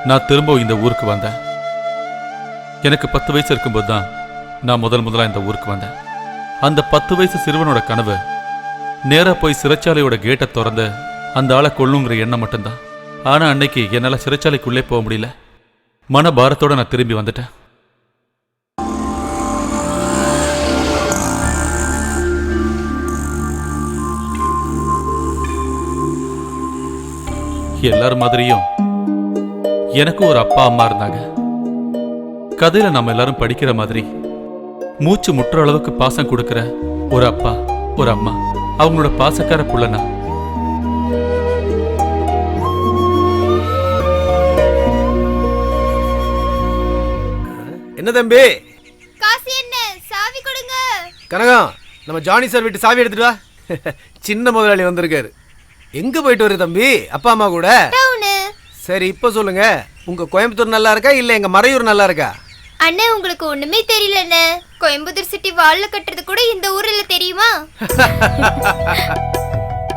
நான் திரும்ப இந்த ஊருக்கு வந்தேன். எனக்கு 10 வயசு இருக்கும்போது தான் நான் முதலா இந்த ஊருக்கு வந்தேன். அந்த 10 வயசு சிறுவனோட கனவு நேரா போய் சிறைச்சாலையோட கேட்டை திறந்து அந்த ஆளை கொல்லுங்கிற எண்ணம் மட்டும்தான். ஆனா அன்னைக்கு என்னால சிறைச்சாலைக்குள்ளே போக முடியல. மன பாரத்தோட நான் திரும்பி வந்துட்டேன். எல்லாரும் மாதிரியும் எனக்கு ஒரு அப்பா அம்மா இருந்தாங்க. கதையில நம்ம எல்லாரும் படிக்கிற மாதிரி மூச்சு முற்ற அளவுக்கு பாசம் கொடுக்கிற ஒரு அப்பா ஒரு அம்மா, அவங்களோட பாசக்கார புள்ளனா. என்ன தம்பி? காசு என்ன? சாவி கொடுங்க. கனகம், நம்ம ஜானி சார் வீட்டு சாவி எடுத்துட்டு வா. சின்ன முதலாளி வந்திருக்காரு. எங்க போயிட்டு வரு தம்பி? அப்பா அம்மா கூட? சரி, இப்ப சொல்லுங்க, உங்க கோயம்புத்தூர் நல்லா இருக்கா இல்ல எங்க மறையூர் நல்லா இருக்கா? அண்ணே, உங்களுக்கு ஒண்ணுமே தெரியல அண்ணே. கோயம்புத்தூர் சிட்டி வால்ல கட்டுறது கூட இந்த ஊர்ல தெரியுமா?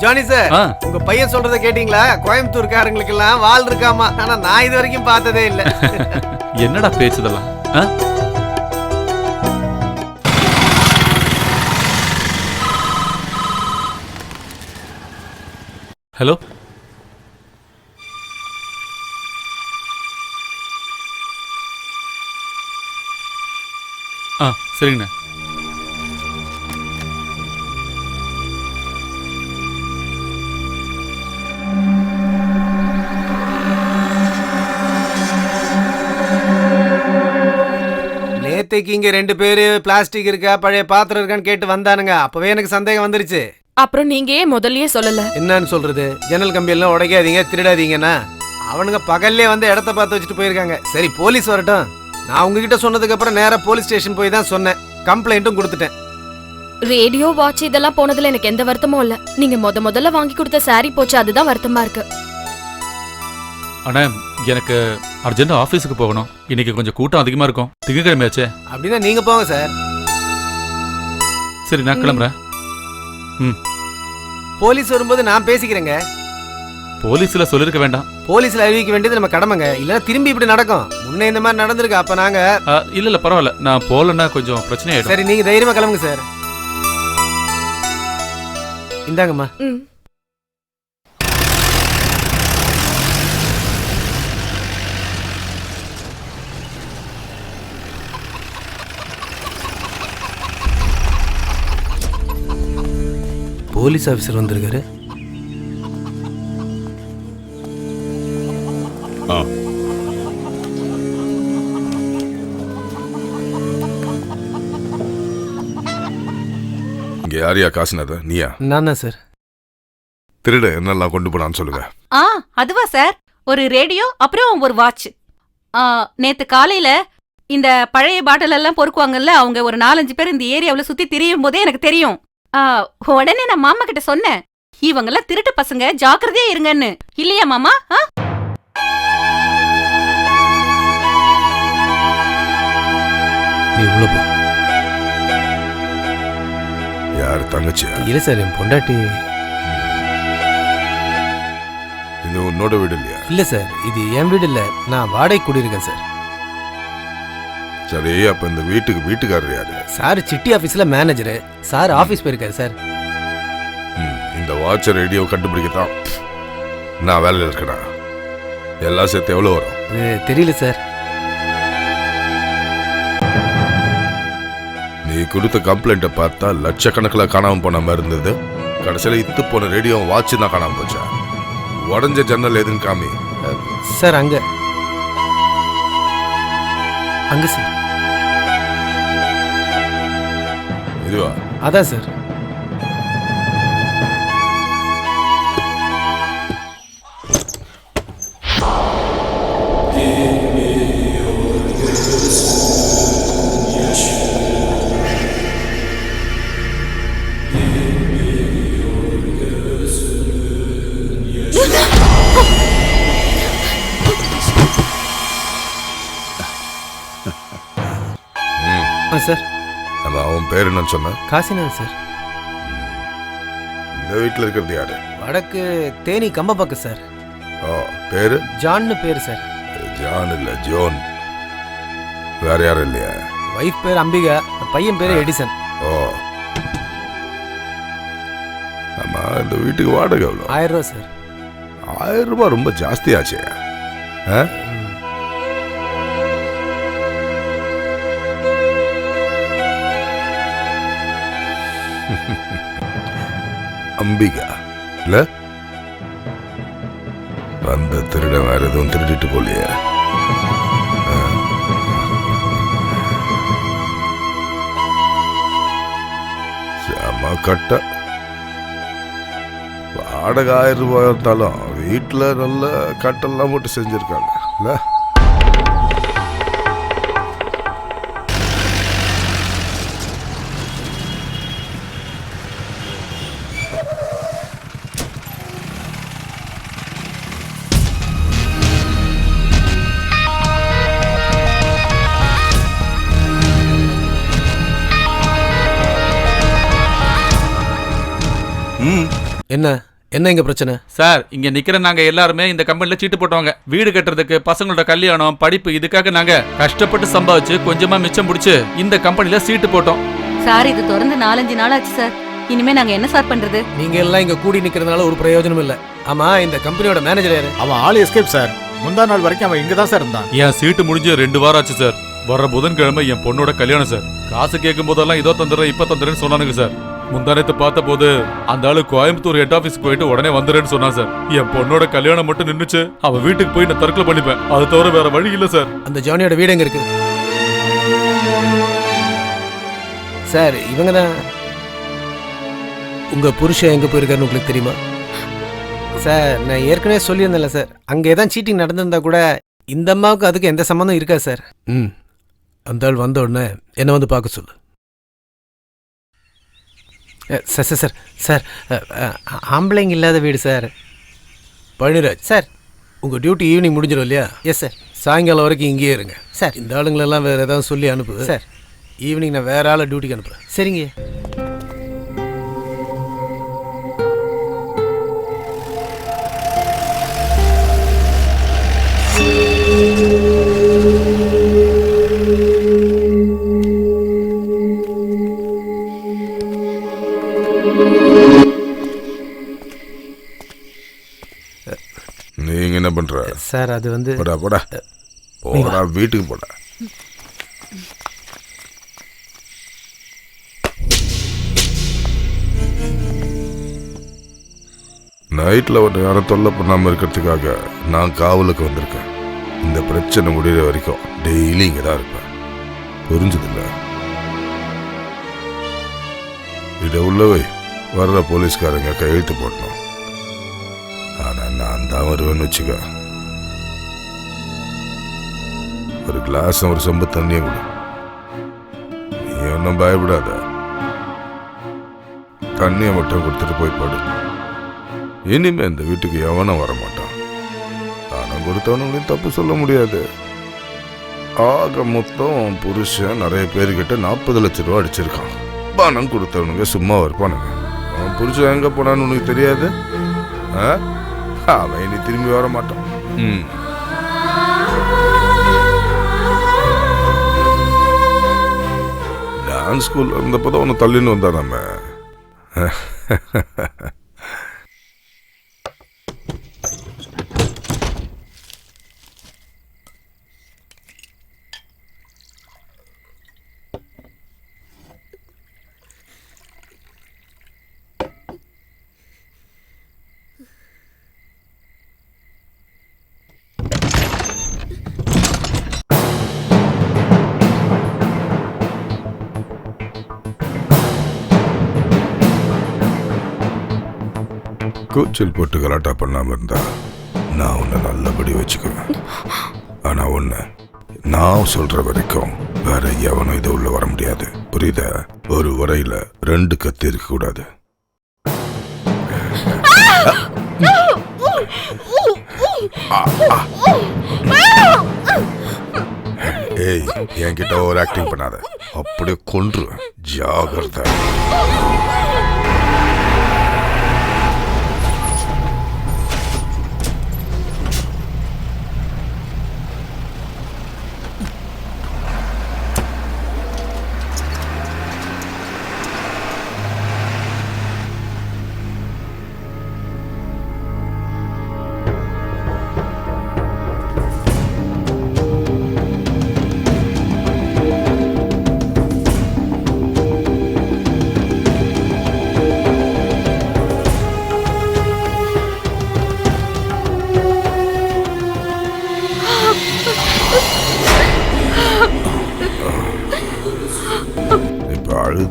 ஜானி சார், உங்க பையன் சொல்றத கேட்டீங்களா? கோயம்புத்தூர்காரங்களுக்கு எல்லாம் வால் இருக்காமா. ஆனா நான் இது வரைக்கும் பார்த்ததே இல்ல. என்னடா பேசுதெல்லாம்? ஹலோ, சரிங்கண்ணா. நேத்தைக்கு இங்க 2 பேரு பிளாஸ்டிக் இருக்கா பழைய பாத்திரம் இருக்கான்னு கேட்டு வந்தானுங்க. அப்பவே எனக்கு சந்தேகம் வந்துருச்சு. அப்புறம் நீங்க ஏன் முதல்லயே சொல்லல? என்னன்னு சொல்றது? ஜன்னல் கம்பி எல்லாம் உடைக்காதீங்க, திருடாதீங்கன்னா அவனுங்க பகல்லே வந்து இடத்த பார்த்து வச்சுட்டு போயிருக்காங்க. சரி, போலீஸ் வரட்டும். நான் உங்ககிட்ட சொன்னதுக்கு அப்புறம் நேரா போலீஸ் ஸ்டேஷன் போய் தான் சொன்னேன். கம்ப்ளைண்ட்டும் கொடுத்துட்டேன். ரேடியோ வாட்ச் இதெல்லாம் போனதுல எனக்கு எந்த வருத்தமும் இல்ல. நீங்க முதல்ல வாங்கி கொடுத்த சாரி போச்சு, அதுதான் வருத்தமா இருக்கு. அண்ணா, எனக்கு அர்ஜென்ட் ஆபீஸுக்கு போகணும். இன்னைக்கு கொஞ்சம் கூட்டம் அதிகமா இருக்கும். திங்கக்கிழமையாச்சே. அப்படின்னா நீங்க போங்க சார். சரி, நான் கிளம்புறேன். போலீஸ் வரும்போது நான் பேசிக்கிறேங்க. போலீஸ்ல சொல்லிருக்க வேண்டாம். போலீஸ்ல அறிவிக்க வேண்டியது நம்ம கடமைங்க. இல்லன்னா திரும்பி இப்படி நடக்கும். முன்னே இந்த மாதிரி நடந்திருக்கு. அப்ப நாங்க இல்ல பரவாயில்ல, நான் போலன்னா கொஞ்சம் பிரச்சனை ஆயிடும். சரி, நீங்க தைரியமா கிளம்புங்க சார். இந்தாங்கம்மா. போலீஸ் ஆபீசர் வந்திருக்காரு. இங்க யாரையா காசுனது? நீயா? நான் தான் சார். திருட என்னெல்லாம் கொண்டு போனான்னு சொல்லுங்க. அதுவா சார்? ஒரு ரேடியோ, அப்புறம் ஒரு வாட்ச். நேத்து காலையில இந்த பழைய பாட்டில் எல்லாம் பொறுக்குவாங்கல்ல, அவங்க ஒரு 4-5 பேர் இந்த ஏரியாவுல சுத்தி திரியும் போதே எனக்கு தெரியும். உடனே நான் மாமா கிட்ட சொன்னேன், இவங்கெல்லாம் திருட்டு பசங்க, ஜாக்கிரதையா இருங்கன்னு. இல்லையா மாமா? நீ உள்ள போ. யார் தங்கச்சியா? இல்ல சார், என் பொண்டாட்டி. இது உன்னோட வீடு இல்லையா? இல்ல சார், இது என் வீடு இல்ல. நான் வாடகை குடியிருக்கேன் சார். சரி, அப்ப இந்த வீட்டுக்காரர் யாரு? சார் சிட்டி ஆபீஸ்ல மேனேஜர். சார் ஆபீஸ் போயிருக்காரு சார். இந்த வாட்ச் ரேடியோ கண்டுபிடிக்கத்தான் நான் வேலையில் இருக்கேனா? எல்லாம் சேர்த்து எவ்வளவு வரும்? தெரியல சார். நீ கொடுத்த கம்ப்ளைண்ட்டை பார்த்தா லட்சக்கணக்கில் காணாம போன மாதிரி இருந்தது. கடைசியில் இத்து போன ரேடியோ வாட்ச் தான் காணாம போச்சா? உடஞ்ச ஜன்னல் எதுன்னு காமி. சார் அங்க சார். இதுவா? அதான் சார். சார், அவன் பேர் என்னன்னு சொன்ன? காசிநாதன் சார். இந்த வீட்டில் இருக்கிறது யாரு? வடக்கு தேனி கம்பபாக்கம் சார். பேரு? ஜான்னு பேரு சார். ஜான் இல்ல ஜோன். வேற யாரும் இல்லையா? வைஃப் பேர் அம்பிகா, பையன் பேர் எடிசன். ஓ, ஆமா. இந்த வீட்டுக்கு வாடகை எவ்வளோ? 1000 ரூபா சார். 1000 ரூபாய் ரொம்ப ஜாஸ்தி ஆச்சே. அம்பிகா இல்ல? வந்த திருட வேற எதுவும் திருடிட்டு போலியே. செம கட்ட. வாடகை 1000 ரூபாய் இருந்தாலும் வீட்டுல நல்ல கட்டெல்லாம் போட்டு செஞ்சிருக்காங்க இல்ல? என்ன என்ன இங்க பிரச்சனை? சார், இங்க நிக்கிற நாங்க எல்லாருமே இந்த கம்பெனில சீட்டு போட்டவங்க. வீடு கட்டுறதுக்கு, பசங்களோட கல்யாணம், படிப்பு, இதுக்காக நாங்க கஷ்டப்பட்டு சம்பாதிச்சு கொஞ்சமா மிச்சம் பிடிச்சு இந்த கம்பெனில சீட்டு போட்டோம். சார் இது திறந்து 4-5 நாள் ஆச்சு சார். இனிமே நாங்க என்ன சார் பண்றது? நீங்க எல்லாம் இங்க கூடி நிக்கிறதுனால ஒரு பிரயோஜனம் இல்ல. ஆமா, இந்த கம்பெனியோட மேனேஜர் யாரு? அவன் ஆள் எஸ்கேப் சார். முந்தா நாள் வரைக்கும் அவன் இங்க தான் சார் இருந்தான். என் சீட்டு முடிஞ்சு 2 வாரம் ஆச்சு சார். வர்ற புதன்கிழமை என் பொண்ணோட கல்யாணம் சார். காசு கேட்கும் போதெல்லாம் இதோ தந்துடுறேன், இப்ப தந்துடுறேன்னு சொன்னானுங்க சார். முந்தானத்தை பார்த்த போது அந்த ஆளு கோயம்புத்தூர் ஹெட் ஆபீஸ்க்கு போயிட்டு உடனே வந்துடுறேன்னு சொன்னான் சார். என் பொண்ணோட கல்யாணம் மட்டும் நின்னுச்சு. அவ வீட்டுக்கு போய் நான் தற்கொலை பண்ணிப்பேன். அது தவிர வேற வழி இல்ல சார். அந்த ஜானியோட வீடு எங்க இருக்கு சார்? இவங்க தான். உங்க புருஷன் எங்க போயிருக்காருன்னு உங்களுக்கு தெரியுமா சார்? நான் ஏற்கனவே சொல்லியிருந்தேன்ல சார், அங்கே ஏதாவது சீட்டிங் நடந்திருந்தா கூட இந்த அம்மாவுக்கு அதுக்கு எந்த சம்மந்தம் இருக்கா சார்? அந்த ஆள் வந்த உடனே என்ன வந்து பார்க்க சொல்லு. சார் சார் சார் சார் ஆம்பளைங்க இல்லாத வீடு சார். பழனிராஜ் சார், உங்கள் டியூட்டி ஈவினிங் முடிஞ்சிடும் இல்லையா? Yes sir. சாயங்காலம் வரைக்கும் இங்கேயே இருங்க சார். இந்த ஆளுங்களெல்லாம் வேறு ஏதாவது சொல்லி அனுப்பு சார். ஈவினிங் நான் வேறு ஆளை டியூட்டிக்கு அனுப்புகிறேன். சரிங்க. நீங்க என்ன பண்ற சார்? அது வந்து போடா போடா போடா, வீட்டுக்கு போடா. நைட்ல ஒரு யாரும் தொல்லை பண்ணாம இருக்கிறதுக்காக நான் காவலுக்கு வந்திருக்கேன். இந்த பிரச்சனை முடிகிற வரைக்கும் டெய்லி இங்க தான் இருப்பேன். புரிஞ்சதில்ல? இதை உள்ளவை வர்ற போலீஸ்காரங்க கையெழுத்து போடணும். ஆனா நான் தான் வருவேன்னு வச்சுக்க. ஒரு கிளாஸ் ஒரு சொம்பு தண்ணியை கொடு. நீ ஒன்றும் பயப்படாத. தண்ணியை மட்டும் கொடுத்துட்டு போய் படு. இனிமே இந்த வீட்டுக்கு எவனும் வரமாட்டான். தானம் கொடுத்தவனுங்களையும் தப்பு சொல்ல முடியாது. ஆக மொத்தம் புருஷன் நிறைய பேர்கிட்ட 40 லட்சம் ரூபா அடிச்சிருக்கான். பணம் கொடுத்தவனுங்க சும்மா இருப்பானுங்க. அவன் புருஷன் எங்க போனான்னு உனக்கு தெரியாது. அவன் இனி திரும்பி வர மாட்டான். டான்ஸ் ஸ்கூல்ல இருந்தப்பதான் உன்னை தள்ளின்னு வந்தா நம்ம. கூச்சல் போட்டு கலாட்டா பண்ணாம இருந்தா நான் உன்னை நல்லபடி வச்சுக்குவேன். ஆனா ஒண்ணு, நான் சொல்ற வரைக்கும் வேற எவனும் இது உள்ள வர முடியாது. புரியுதா? ஒரு உரையில 2 கத்தி இருக்க கூடாது. ஏய், என்கிட்ட ஓவர் ஆக்டிங் பண்ணாத. அப்படியே கொன்றுவேன். ஜாகிரதை.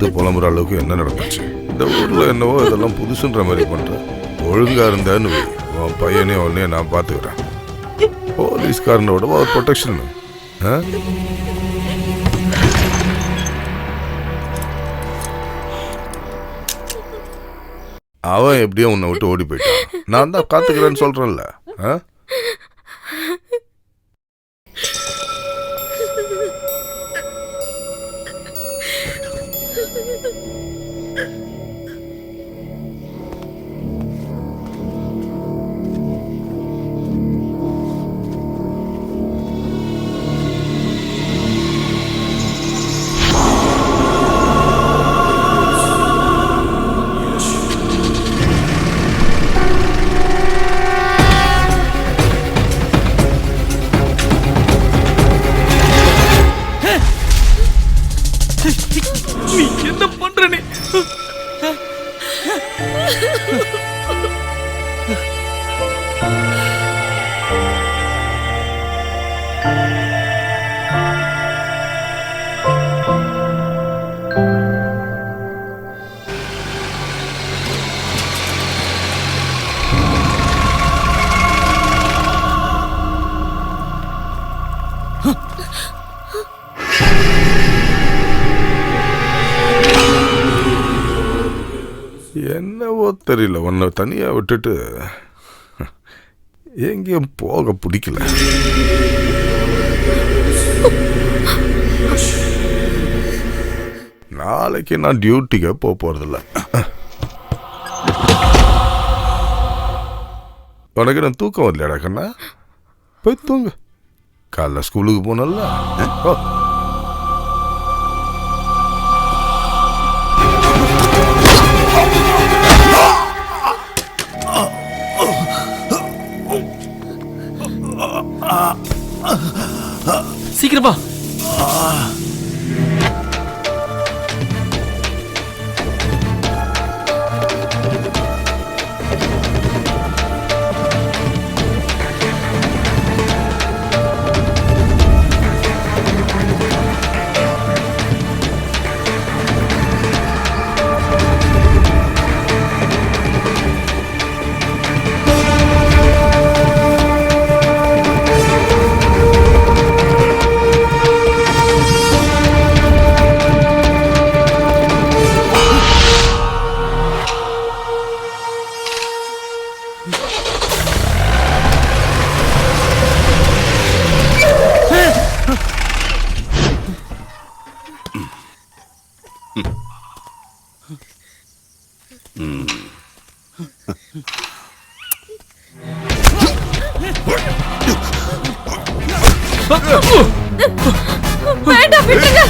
பார்த்து புலம்புற அளவுக்கு என்ன நடந்துச்சு? இந்த ஊர்ல என்னவோ இதெல்லாம் புதுசுன்ற மாதிரி பண்ற. ஒழுங்கா இருந்தான்னு வை, உன் பையனே உடனே நான் பார்த்துக்கிறேன். போலீஸ்காரனோட ஒரு ப்ரொடெக்ஷன். அவன் எப்படியோ உன்னை விட்டு ஓடி போயிட்டான். நான் தான் காத்துக்கிறேன்னு சொல்றேன்ல. நீ என்ன பண்ற? நீ என்னவோ தெரியல, உன்னை தனியா விட்டுட்டு எங்கேயும் போக பிடிக்கல. நாளைக்கு நான் டியூட்டிக்கு போக போறதில்ல. உனக்கு நான் தூக்கம் வரலையாடா கண்ணா? போய் தூங்க. காலைல ஸ்கூலுக்கு போனல. சீக்கிரமா. வேண்டாம், விடுங்க.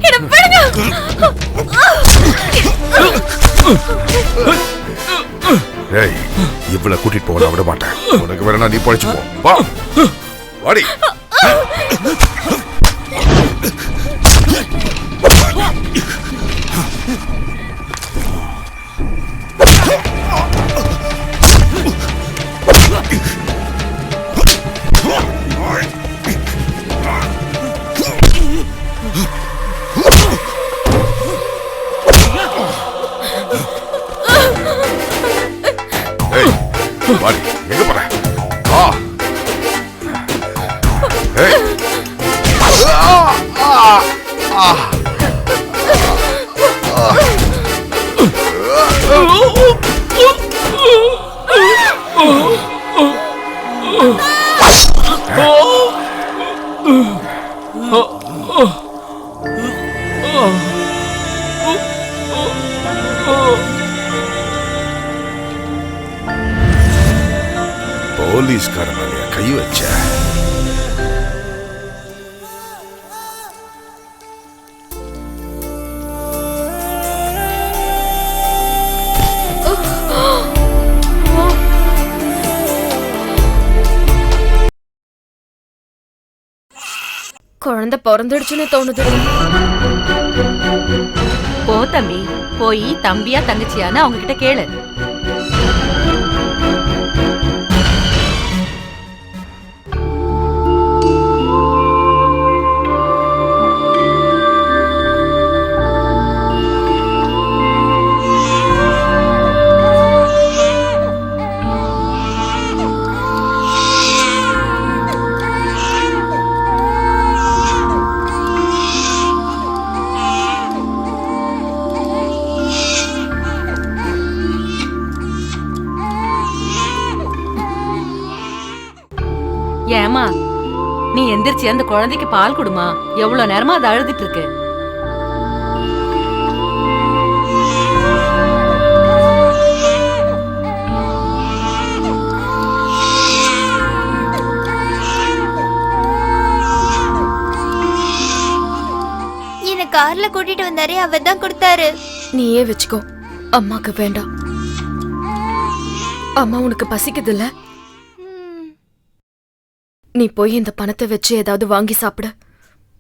என்ன விடுங்க. ஏய், இவ்வளவு கூட்டிட்டு போக விட மாட்டேன். உனக்கு வேற நீ பழிச்சு போ. வா வாடி. வாடி, எங்க போற? போலீஸ்கார மேலையா கை வச்ச? குழந்தை பிறந்துடுச்சுன்னு தோணுது. போ தம்பி, போய் தம்பியா தங்கச்சியான்னு அவங்க கிட்ட கேளு. ஏமா நீ எந்திரிச்சு அந்த குழந்தைக்கு பால் கொடுமா, எவ்வளவு நேரமா அது அழுதுட்டு இருக்கு. என்ன கார்ல கூட்டிட்டு வந்தாரே அவர் தான் கொடுத்தாரு. நீயே வச்சுக்கோ, அம்மாக்கு வேண்டாம். அம்மா உனக்கு பசிக்குதுல்ல, நீ போய் இந்த பணத்தை வச்சு ஏதாவது வாங்கி சாப்பிடு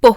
போ.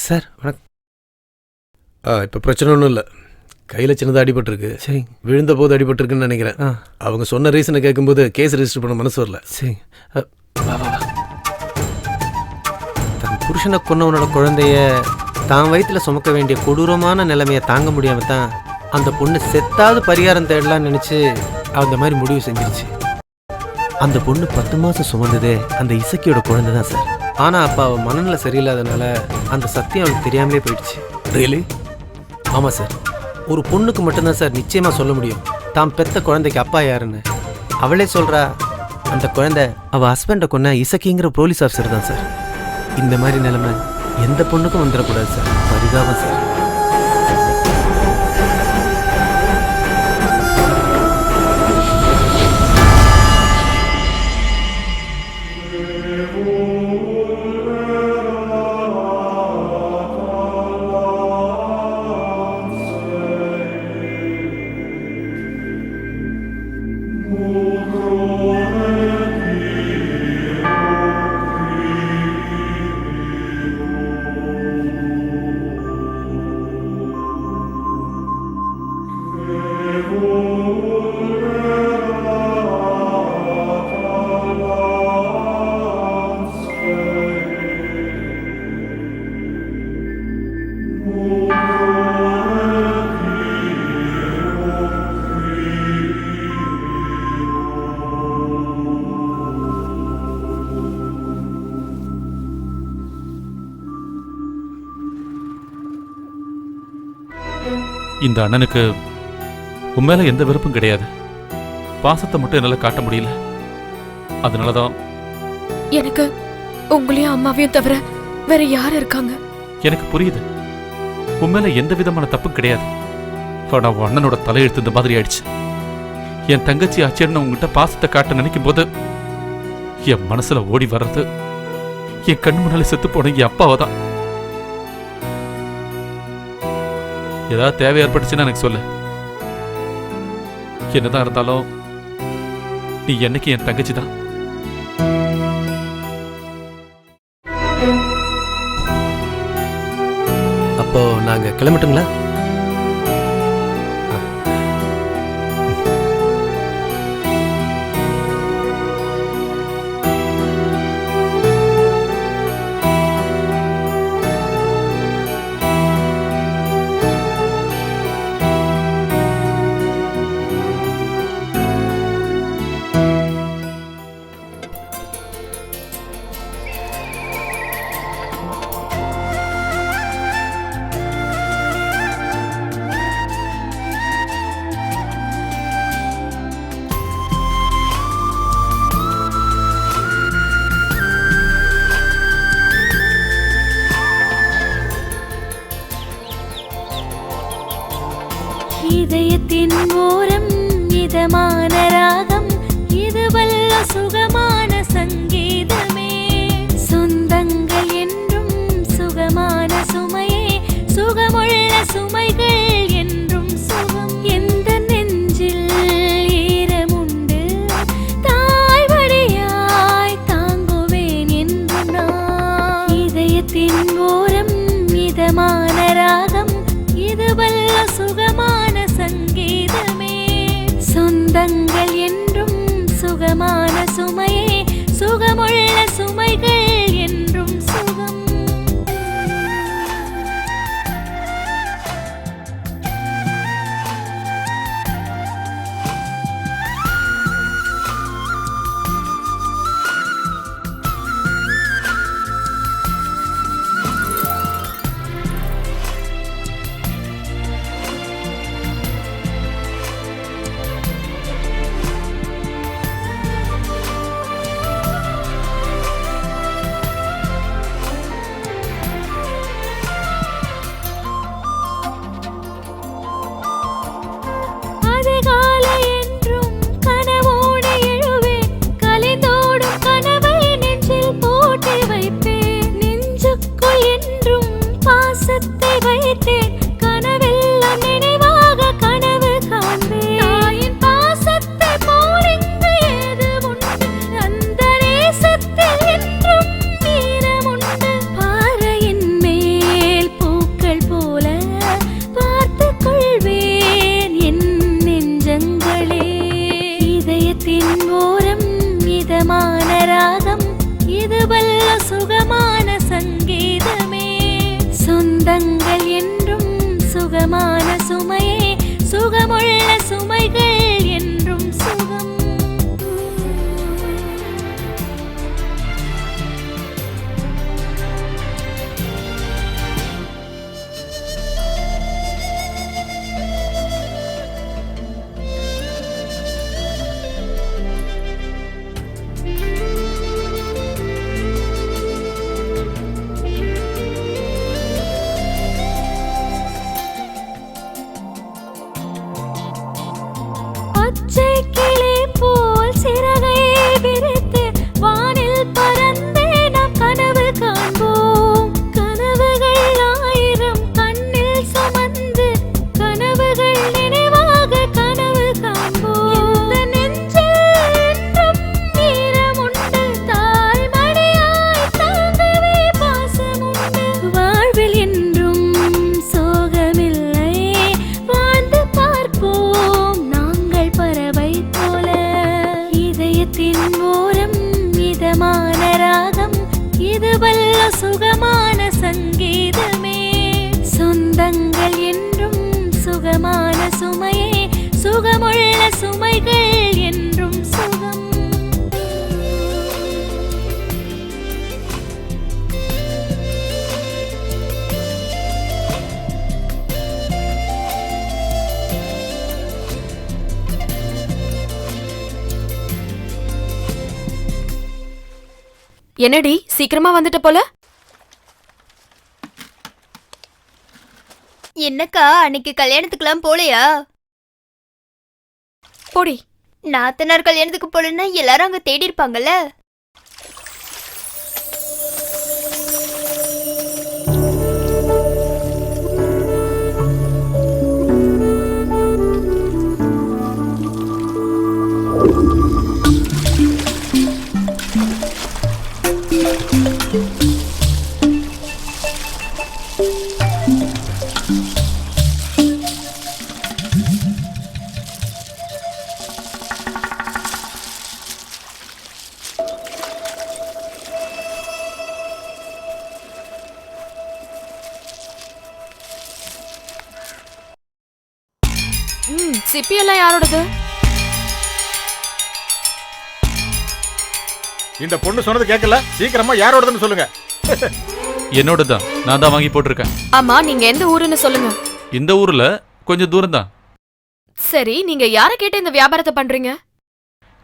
சார் வணக்கம். இப்போ பிரச்சனை ஒன்றும் இல்லை. கையில் சின்னதாக அடிபட்டிருக்கு. சரி. விழுந்த போது அடிபட்டிருக்குன்னு நினைக்கிறேன். அவங்க சொன்ன ரீசனை கேட்கும்போது கேஸ் ரெஜிஸ்டர் பண்ண மனசு வரல. சரி. தன் புருஷனை கொன்னவனோட குழந்தைய தான் வயிற்றில் சுமக்க வேண்டிய கொடூரமான நிலைமையை தாங்க முடியாமல் தான் அந்த பொண்ணு செத்தாவது பரிகாரம் தேடலான்னு நினச்சி அந்த மாதிரி முடிவு செஞ்சிருச்சு. அந்த பொண்ணு 10 மாதம் சுமந்ததே அந்த இசக்கியோட குழந்தை தான் சார். ஆனால் அப்போ அவள் மனநிலை சரியில்லாதனால அந்த சத்தியம் அவளுக்கு தெரியாமலே போயிடுச்சு. ரியலி? ஆமாம் சார். ஒரு பொண்ணுக்கு மட்டும்தான் சார் நிச்சயமாக சொல்ல முடியும் தான் பெத்த குழந்தைக்கு அப்பா யாருன்னு. அவளே சொல்கிறா அந்த குழந்தை அவள் ஹஸ்பண்டை கொன்ன இசக்கிங்கிற போலீஸ் ஆஃபீஸர் தான் சார். இந்த மாதிரி நிலைமை எந்த பொண்ணுக்கும் வந்துடக்கூடாது சார். பரிதாபம் சார். இந்த அண்ணனுக்கு உண்மையில எந்த விருப்பம் கிடையாது. பாசத்தை மட்டும் என்னால காட்ட முடியல. அதனாலதான் எனக்கு உங்களையும் அம்மாவையும் தவிர வேற யார் இருக்காங்க? எனக்கு புரியுது. உண்மையில எந்த விதமான தப்பும் கிடையாது. ஆனா உன் அண்ணனோட தலையெழுத்து இந்த மாதிரி ஆயிடுச்சு. என் தங்கச்சி ஆச்சேன்னு உங்ககிட்ட பாசத்தை காட்ட நினைக்கும் போது என் மனசுல ஓடி வர்றது என் கண் முன்னாலே செத்து போன என் அப்பாவை தான். ஏதாவது தேவை ஏற்பட்டுச்சுன்னா எனக்கு சொல்லு. என்னதான் இருந்தாலும் நீ என்னைக்கு என் தங்கச்சி தான். அப்போ நாங்க கிளம்பட்டுங்களா? இதயத்தின் ஓரம் இதமான ராகம், இது வல்ல சுகமான சங்கீதமே. சொந்தங்கள் என்றும் சுகமான இது வல்ல சுகமான சங்கீதமே. சொந்தங்கள் என்றும் சுகமான சுமையே, சுகமுள்ள சுமைகள் என்றும் சுகம். பச்சை கிளி போல் சிறகை விரித்து வானில் பறந்தே நாம் கனவு காண்போம். கனவுகள் ஆயிரம் கண்ணில் சுமந்து கனவுகள் நினைவாக கனவு காண்போம். இந்த நெஞ்சில் என்றும் ஈரமுண்டு, தாய்மடியாய் தாங்கவே பாசமுண்டு. வாழ்வில் என்றும் சோகமில்லை, வாழ்ந்து பார்ப்போம் நாங்கள் பறவை போல. இதயத்தின் ஓரம் இதமான ராகம், இது வல்ல சுகமான சங்கீதமே. சொந்தங்கள் என்றும் சுகமான சுமையே, சுகமுள்ள சுமைகள் என்றும் சுகம். என்னடி சீக்கிரமா வந்துட்ட போல? என்னக்கா அன்னைக்கு கல்யாணத்துக்குலாம் போலையா? போடி. நாத்தனார் கல்யாணத்துக்கு போலன்னா எல்லாரும் அங்க தேடி இருப்பாங்கல்ல. சிப்பி எல்லாம் யாரோடது? இந்த பொண்ணு சொன்னது கேட்கல, சீக்கிரமா யாரோடதுன்னு சொல்லுங்க. என்னோட தான், நான் தான் வாங்கி போட்டிருக்கேன். ஆமா, நீங்க எந்த ஊருன்னு சொல்லுங்க. இந்த ஊர்ல கொஞ்சம் தூரம் தான். சரி, நீங்க யார கேட்டு இந்த வியாபாரத்தை பண்றீங்க?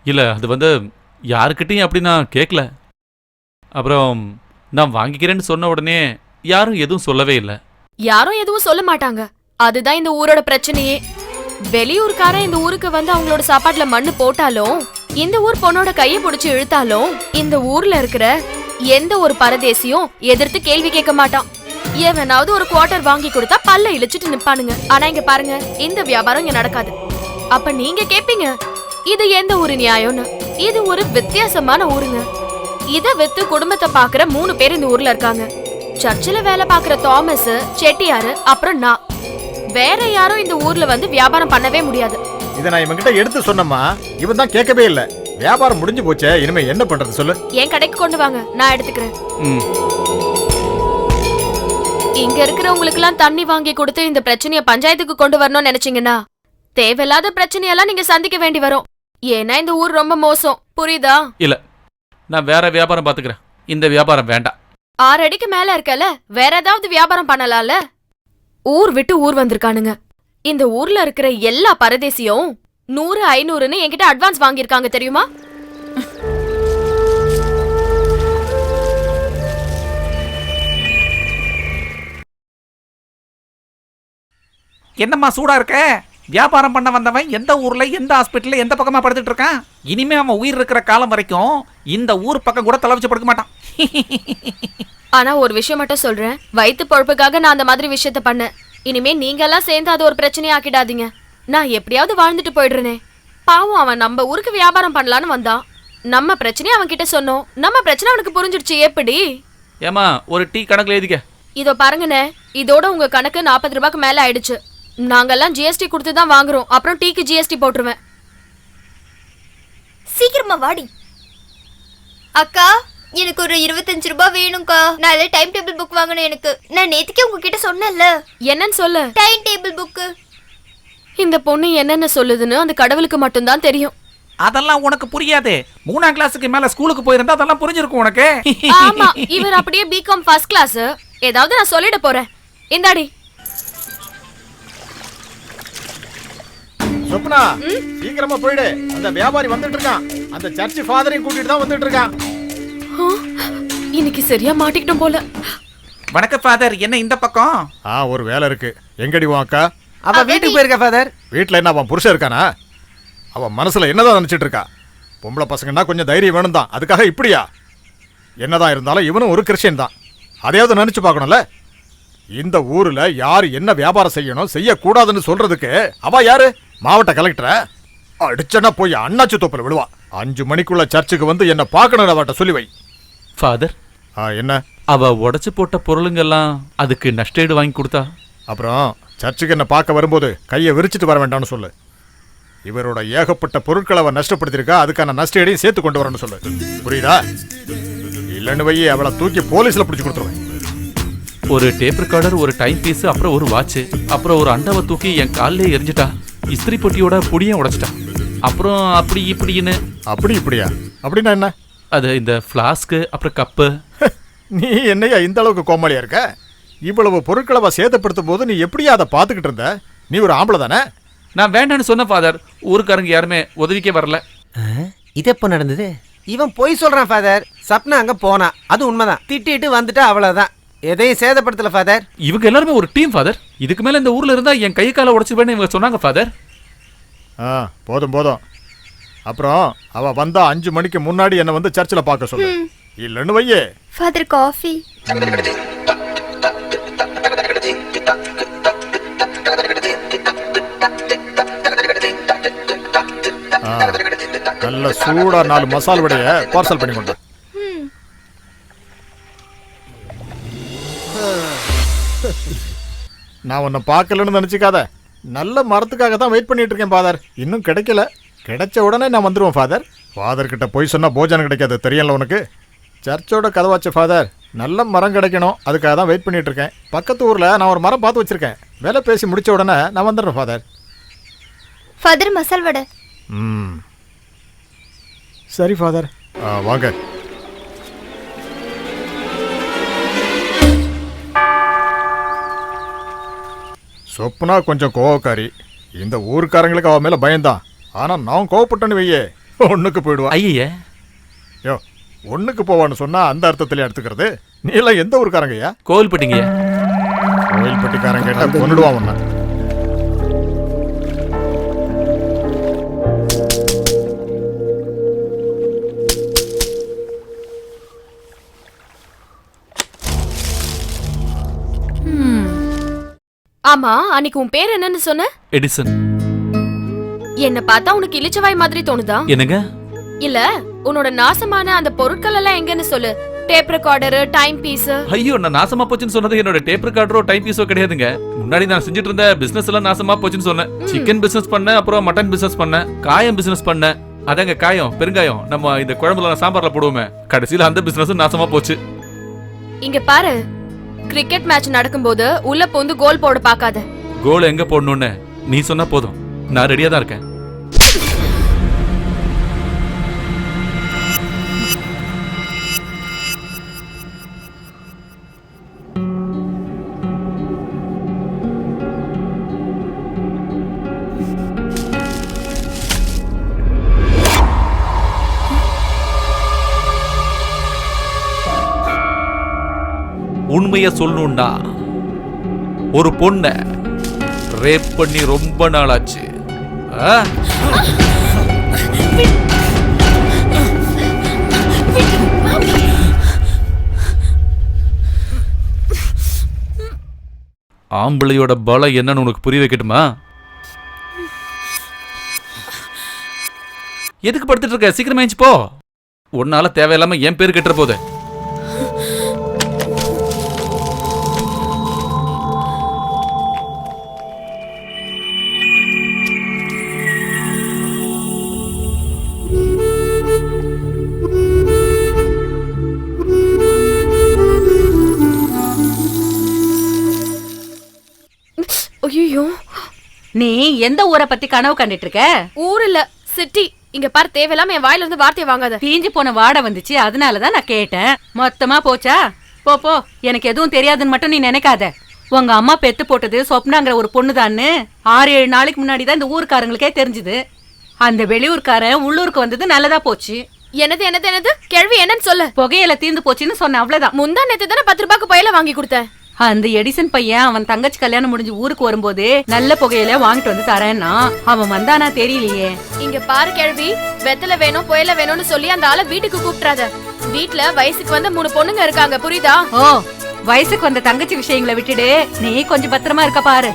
இல்ல, அது வந்து யாருக்கிட்டையும் அப்படி நான் கேட்கல. அப்புறம் நான் வாங்கிக்கிறேன்னு சொன்ன உடனே யாரும் எதுவும் சொல்லவே இல்லை. யாரும் எதுவும் சொல்ல மாட்டாங்க. அதுதான் இந்த ஊரோட பிரச்சனையே. வெளியூர்காரன் இந்த ஊருக்கு வந்து அவங்களோட சாப்பாட்டுல மண்ணு போட்டாலும், இந்த ஊர் பொண்ணோட கையை பிடிச்சு இழுத்தாலும், இந்த ஊர்ல இருக்கிற எந்த ஒரு பரதேசியும் எதிர்த்து கேள்வி கேட்க மாட்டான். எவனாவது ஒரு குவார்டர் வாங்கி கொடுத்தா பல்ல இழிச்சிட்டு நிப்பானுங்க. ஆனா இங்க பாருங்க, இந்த வியாபாரம் இங்க நடக்காது. அப்ப நீங்க கேப்பீங்க, இது எந்த ஊரு நியாயம்னு. இது ஒரு வித்தியாசமான ஊருங்க. இத வித்து குடும்பத்தை பாக்குற 3 பேர் இந்த ஊர்ல இருக்காங்க. சர்ச்சில் வேலை பாக்குற தாமஸ், செட்டியாரு, அப்புறம் நான். வேற யாரும் இந்த ஊர்ல வந்து வியாபாரம் பண்ணவே முடியாது. இத நான் இவன்கிட்ட எடுத்து சொன்னமா, இவன் தான் கேட்கவே இல்ல. வியாபாரம் முடிஞ்சு போச்சே, இனிமே என்ன பண்றது சொல்லு. என் கடைக்கு கொண்டு வாங்க, நான் எடுத்துக்கிறேன். இங்க இருக்கிறவங்களுக்கு எல்லாம் தண்ணி வாங்கி கொடுத்து இந்த பிரச்சனைய பஞ்சாயத்துக்கு கொண்டு வரணும்னு நினைச்சீங்கன்னா தேவையில்லாத பிரச்சனையெல்லாம் நீங்க சந்திக்க வேண்டி வரும். ஏன்னா இந்த ஊர் ரொம்ப மோசம், புரியுதா? இல்ல, நான் வேற வியாபாரம் பாத்துக்கிறேன். இந்த வியாபாரம் வேண்டாம். 6 அடிக்கு மேல இருக்கல, வேற ஏதாவது வியாபாரம் பண்ணலாம்ல. ஊர் விட்டு ஊர் வந்திருக்கானுங்க. இந்த ஊர்ல இருக்கிற எல்லா பரதேசியும் 100, 500ன்னு என்கிட்ட அட்வான்ஸ் வாங்கியிருக்காங்க தெரியுமா? என்னம்மா சூடா இருக்க? வியாபாரம் பண்ண வந்தவன் எந்த ஊர்ல, எந்த ஹாஸ்பிட்டல்ல, எந்த பக்கமா படுத்துட்டு இருக்கான்? இனிமே அவன் உயிர் இருக்கிற காலம் வரைக்கும் இந்த ஊர் பக்கம் கூட தலை வச்சு படுக்க மாட்டான். ஆனா ஒரு விஷயம் மட்டும் சொல்றேன், வயிற்று பொழப்புக்காக நான் அந்த மாதிரி விஷயத்த பண்ணேன். இனிமே நீங்க எல்லாம் சேர்ந்து அது ஒரு பிரச்சனையா ஆக்கிடாதீங்க. நான் எப்படியாவது வாழ்ந்துட்டு போயிடுறேனே. பாவம், அவன் நம்ம ஊருக்கு வியாபாரம் பண்ணலான்னு வந்தான். நம்ம பிரச்சனையை அவன் கிட்ட சொன்னோம். நம்ம பிரச்சனை அவனுக்கு புரிஞ்சிடுச்சு. எப்படி? ஏமா, ஒரு டீ கணக்குல எழுதிக்க. இதோ பாருங்கண்ணே, இதோட உங்க கணக்கு 40 ரூபாய்க்கு மேல ஆயிடுச்சு. நாங்கெல்லாம் ஜிஎஸ்டி கொடுத்து தான் வாங்குறோம். அப்புறம் டீக்கு ஜிஎஸ்டி போட்டுருவேன். சீக்கிரமா வாடி. அக்கா, எனக்கு ஒரு 25 ரூபாய் வேணும்க்கா. நான் டைம் டேபிள் புக் வாங்கணும் எனக்கு. நான் நேத்துக்கே உங்ககிட்ட சொன்னேன்ல. என்னன்னு சொல்லு. Time table book. இந்த பொண்ணு என்னென்ன சொல்லுதுன்னு அந்த கடவுளுக்கு மட்டும்தான் தெரியும். அதெல்லாம் உனக்கு புரியாது. 3ஆம் கிளாஸுக்கு மேல ஸ்கூலுக்கு போயிருந்தா அதெல்லாம் புரிஞ்சிருக்கும் உனக்கு. ஆமா, இவர் அப்படியே பிகாம் ஃபர்ஸ்ட் கிளாஸ். ஏதாவது நான் சொல்லிட போறேன். இந்தாடி. சொப்னா, சீக்கிரமா போயிடு. அந்த வியாபாரி வந்துட்டு இருக்கான். அந்த சர்ச் ஃபாதரையும் கூட்டிட்டு தான் வந்துட்டு இருக்கான். இன்னைக்கு சரியா மாட்டிக்கிட்டோம் போல. வணக்கம் ஃபாதர், என்ன இந்த பக்கம்? ஒரு வேலை இருக்கு. எங்கடி உன் அக்கா? அவ வீட்டுக்கு போயிருக்கா ஃபாதர். வீட்டுல என்ன அவன் புருஷன் இருக்கானா? அவன் மனசுல என்னதான் நினைச்சிட்டு இருக்கா? பொம்பளை பசங்கன்னா கொஞ்சம் தைரியம் வேணும் தான். அதுக்காக இப்படியா? என்னதான் இருந்தாலும் இவனும் ஒரு கிறிஸ்டியன் தான். அதையாவது நினைச்சு பார்க்கணும்ல. இந்த ஊர்ல யாரு என்ன வியாபாரம் செய்யணும் செய்யக்கூடாதுன்னு சொல்றதுக்கு அவ யாரு? மாவட்ட கலெக்டர அடிச்சனா போய் அண்ணாச்சி தோப்புல விடுவா. 5 மணிக்குள்ள சர்ச்சுக்கு வந்து என்ன பார்க்கணும் அவட்ட சொல்லி வை. ஃபாதர், என்ன? அவ உடைச்சு போட்ட பொருளுங்கெல்லாம் அதுக்கு நஷ்டஈடு வாங்கி கொடுத்தா? அப்புறம் சர்ச்சுக்கு என்ன பார்க்க வரும்போது கையை விரிச்சிட்டு வர வேண்டாம்னு சொல்லு. இவரோட ஏகப்பட்ட பொருட்களை அவ நஷ்டப்படுத்திருக்கா. அதுக்கான நஷ்டஈடையும் சேர்த்து கொண்டு வரணும்னு சொல்லு. புரியுதா? இல்லைன்னு வையே அவளை தூக்கி போலீஸ்ல பிடிச்சி கொடுத்துருவேன். ஒரு டேப் ரெக்கார்டர், ஒரு டைம் பீஸ், அப்புறம் ஒரு வாட்ச், அப்புறம் ஒரு அண்டாவை தூக்கி என் காலிலே எரிஞ்சிட்டா. இஸ்திரி பொட்டியோட புடியும் உடைச்சிட்டா. அப்புறம் அப்படி இப்படின்னு. அப்படி இப்படியா? அப்படின்னா என்ன? அது இந்த ஃப்ளாஸ்க்கு, அப்புறம் கப்பு. நீ என்னையா இந்த அளவுக்கு கோமாளியா இருக்க? இவ்வளவு பொருட்களை அவ சேதப்படுத்தும் போது நீ எப்படியா அதை பார்த்துக்கிட்டு இருந்த? நீ ஒரு ஆம்பளை தானே? நான் வேண்டான்னு சொன்ன ஃபாதர். ஊருக்காரங்க யாருமே உதவிக்கே வரல. இது எப்போ நடந்தது? இவன் பொய் சொல்றான் ஃபாதர். சப்னா அங்க போனா, அது உண்மைதான். திட்டிட்டு வந்துட்டா, அவ்வளவுதான். எதையும் சேதப்படுத்தல ஃபாதர். இவங்க எல்லாருமே ஒரு டீம் ஃபாதர். இதுக்கு மேல இந்த ஊர்ல இருந்தா என் கை காலை உடைச்சிருவேன்னு இவங்க சொன்னாங்க ஃபாதர். போதும் போதும். அப்புறம் அவ வந்தா 5 மணிக்கு முன்னாடி என்ன வந்து சர்ச்சில் பார்க்க சொல்லு. இல்லைன்னு வையே. Father coffee. நல்ல சூடா 4 மசால் வடைய பார்சல் பண்ணி கொண்டு. நான் உன்னை பார்க்கலன்னு நினைச்சுக்காத. நல்ல மரத்துக்காக தான் வெயிட் பண்ணிட்டு இருக்கேன் ஃபாதர். இன்னும் கிடைக்கல. கிடைச்ச உடனே நான் வந்துடுவேன் ஃபாதர். ஃபாதர் கிட்ட போய் சொன்னா போஜனம் கிடைக்காது, தெரியல உனக்கு. சர்ச்சோட கதவாச்சு ஃபாதர். நல்ல மரம் கிடைக்கணும், அதுக்காக தான் வெயிட் பண்ணிட்டு இருக்கேன். பக்கத்து ஊர்ல நான் ஒரு மரம் பார்த்து வச்சிருக்கேன். வேலை பேசி முடிச்ச உடனே நான் வந்துடுறேன் ஃபாதர். ஃபாதர் மசால் வடை. சரி ஃபாதர், வாங்க. சொப்னா கொஞ்சம் கோவக்காரி. இந்த ஊருக்காரங்களுக்கு அவ மேல பயம்தான். ஆனா நான் கோவப்பட்டேன்னு வையே, ஒண்ணுக்கு போயிடுவா. ஐயே, யோ, ஒண்ணுக்கு போவான்னு சொன்னா அந்த அர்த்தத்திலே எடுத்துக்கிறது. நீ எல்லாம் எந்த ஊருக்காரங்கய்யா? கோவில்பட்டிங்க. கோவில்பட்டிக்காரன் கேட்டா கொண்டுடுவான் உன்ன. ஆமா, அன்னைக்கு உன் பேர் என்னன்னு சொன்ன? எடிசன். என்ன பார்த்தா உனக்கு இளிச்சவாய் மாதிரி தோணுதா? என்னங்க? இல்ல, உன்னோட நாசமான அந்த பொருட்கள் எல்லாம் எங்கன்னு சொல்லு. Tape recorder, time piece. ஐயோ, நான் நாசமா போச்சுன்னு சொன்னது என்னோட டேப் ரெக்கார்டரோ டைம் பீஸோ கிடையாதுங்க. முன்னாடி நான் செஞ்சுட்டு இருந்த பிசினஸ் எல்லாம் நாசமா போச்சுன்னு சொன்னேன். சிக்கன் பிசினஸ் பண்ணேன், அப்புறம் மட்டன் பிசினஸ் பண்ணேன், காயம் பிசினஸ் பண்ணேன். அதாங்க காயம், பெருங்காயம், நம்ம இந்த குழம்புல சாம்பார்ல போடுவோமே. கடைசியில அந்த பிசினஸ் நாசமா போச்சு. இங்க பாரு, கிரிக்கெட் மேட்ச் நடக்கும்போது உள்ள போந்து கோல் போட பாக்காத. கோல் எங்க போடணும்னு நீ சொன்னா போதும், நான் ரெடியா தான் இருக்கேன். உண்மைய சொல்லணும்னா ஒரு பொண்ண ரேப் பண்ணி ரொம்ப நாளாச்சு. ஆம்பளையோட பலம் என்னன்னு உனக்கு புரிய வைக்கட்டுமா? எதுக்கு படுத்துட்டு இருக்க? சீக்கிரமா எழுந்து போ. உன்னால தேவையில்லாம என் பேரு கெட்டுற போது. நீ எந்த ஊரை பத்தி கனவு கண்டுட்டு இருக்க? ஊர் இல்ல, சிட்டி. இங்க பாரு, தேவையில்லாம என் வாயில இருந்து வார்த்தையை வாங்காத. தீஞ்சு போன வாடை வந்துச்சு, அதனாலதான் நான் கேட்டேன். மொத்தமா போச்சா? போ போ, எனக்கு எதுவும் தெரியாதுன்னு மட்டும் நீ நினைக்காத. உங்க அம்மா பெத்து போட்டது சொப்னாங்கிற ஒரு பொண்ணுதான்னு 6-7 நாளைக்கு முன்னாடிதான் இந்த ஊருக்காரங்களுக்கே தெரிஞ்சுது. அந்த வெளியூர்காரன் உள்ளூருக்கு வந்தது நல்லதா போச்சு. என்னது என்னது என்னது? கேள்வி என்னன்னு சொல்லு. புகையில தீர்ந்து போச்சுன்னு சொன்ன, அவ்வளவுதான். முந்தா நேத்து தானே 10 ரூபாய்க்கு புயல வாங்கி கொடுத்தேன். அந்த எடிசன் பையன் அவன் தங்கச்சி கல்யாணம் முடிஞ்சு ஊருக்கு வரும்போது நல்ல புகையில வாங்கிட்டு வந்து தரேன்னா அவன் வந்தானா தெரியலையே. இங்க பாரு கேள்வி, வெத்தல வேணும் புயல வேணும்னு சொல்லி அந்த ஆளை வீட்டுக்கு கூப்பிட்றாத. வீட்டுல வயசுக்கு வந்த 3 பொண்ணுங்க இருக்காங்க, புரியுதா? ஓ, வயசுக்கு வந்த தங்கச்சி விஷயங்களை விட்டுடு, நீ கொஞ்சம் பத்திரமா இருக்க பாரு.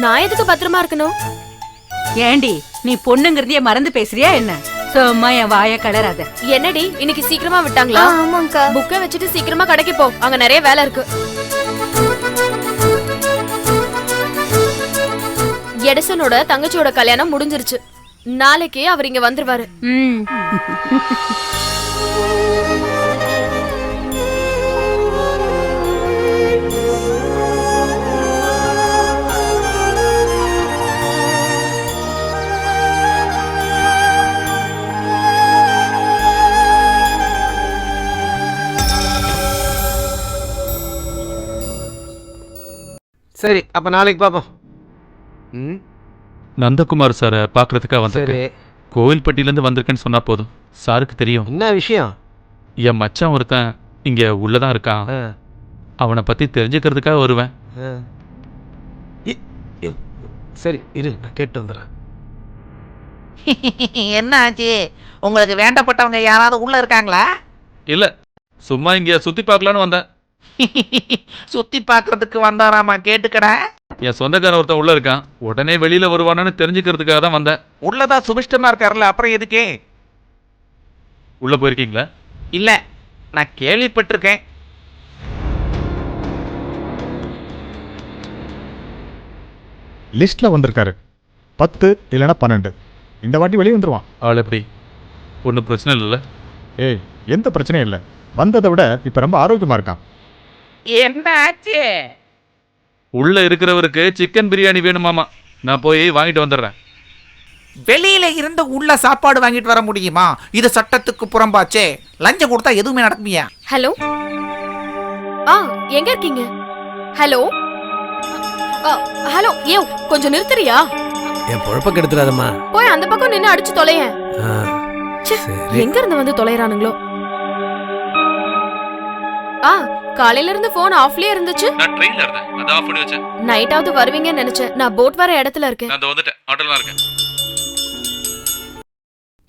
நான் எதுக்கு பத்திரமா இருக்கணும்? ஏண்டி, நீ பொண்ணுங்கிறதையே மறந்து பேசுறியா என்ன? சும்மா என் வாய கலராத. என்னடி இன்னைக்கு சீக்கிரமா விட்டாங்களா? ஆமாங்கா. புக்கை வச்சுட்டு சீக்கிரமா கடைக்கு போ, அங்க நிறைய வேலை இருக்கு. எடிசனோட தங்கச்சியோட கல்யாணம் முடிஞ்சிருச்சு. நாளைக்கே அவர் இங்க வந்துருவாரு. ம். சரி, அப்ப நாளைக்கு பாப்போம். ம், நந்தகுமார் சாரை பார்க்கறதுக்காக சரி. வந்திருக்கேன். கோவில்பட்டியிலேருந்து வந்திருக்கேன்னு சொன்னா போதும், சாருக்கு தெரியும். என்ன விஷயம்? என் மச்சான் ஒருத்தன் இங்க உள்ளதான் இருக்கான். ஆ, அவனை பத்தி தெரிஞ்சுக்கிறதுக்காக வருவேன். ஆ. சரி இரு, நான் கேட்டு வந்துடுறேன். என்ன ஆச்சு? உங்களுக்கு வேண்டப்பட்டவங்க யாராவது உள்ள இருக்காங்களா? இல்ல, சும்மா இங்க சுத்தி பார்க்கலான்னு வந்தேன். சுத்தி பாக்குறதுக்கு வந்தாராமா, கேட்டுக்கடா. என் சொந்தக்காரன் ஒருத்தன் உள்ள இருக்கான், உடனே வெளியில வருவானு தெரிஞ்சுக்கிறதுக்காக தான் வந்தேன். உள்ளதான் சுபிஷ்டமா இருக்காருல்ல, அப்புறம் எதுக்கே? உள்ள போயிருக்கீங்களா? இல்ல, நான் கேள்விப்பட்டிருக்கேன். லிஸ்ட்ல வந்திருக்காரு. 10 இல்லைன்னா 12. இந்த வாட்டி வெளியே வந்துருவான். ஆள் எப்படி? ஒன்றும் பிரச்சனை இல்லைல்ல? ஏய், எந்த பிரச்சனையும் இல்லை. வந்ததை விட இப்ப ரொம்ப ஆரோக்கியமா இருக்கான். என்ன ஆச்சு? உள்ள இருக்கிறவருக்கு சிக்கன் பிரியாணி வேணுமாமா. நான் போய் வாங்கிட்டு வந்துடுறேன். வெளியில இருந்து உள்ள சாப்பாடு வாங்கிட்டு வர முடியுமா? இது சட்டத்துக்கு புறம்பாச்சே. லஞ்சம் கொடுத்தா எதுவுமே நடக்குமியா? ஹலோ, எங்க இருக்கீங்க? ஹலோ, ஹலோ, ஏ கொஞ்சம் நிறுத்துறியா? என் பொழப்ப கெடுத்துறாதம்மா. போய் அந்த பக்கம் நின்னு அடிச்சு தொலையேன். ஆ, ச்சே, சரி. எங்க இருந்து வந்து தொலைறானுங்களோ? காலையில இருந்து போன் ஆஃப்லயே இருந்துச்சு. நான் ட்ரெயின்ல இருந்தேன், அத ஆஃப் பண்ணி வச்சேன். நைட்டாவது வருவீங்கன்னு நினைச்சேன். நான் போட் வர இடத்துல இருக்கேன். நான் வந்துட்டேன், ஆட்டோல இருக்கேன்.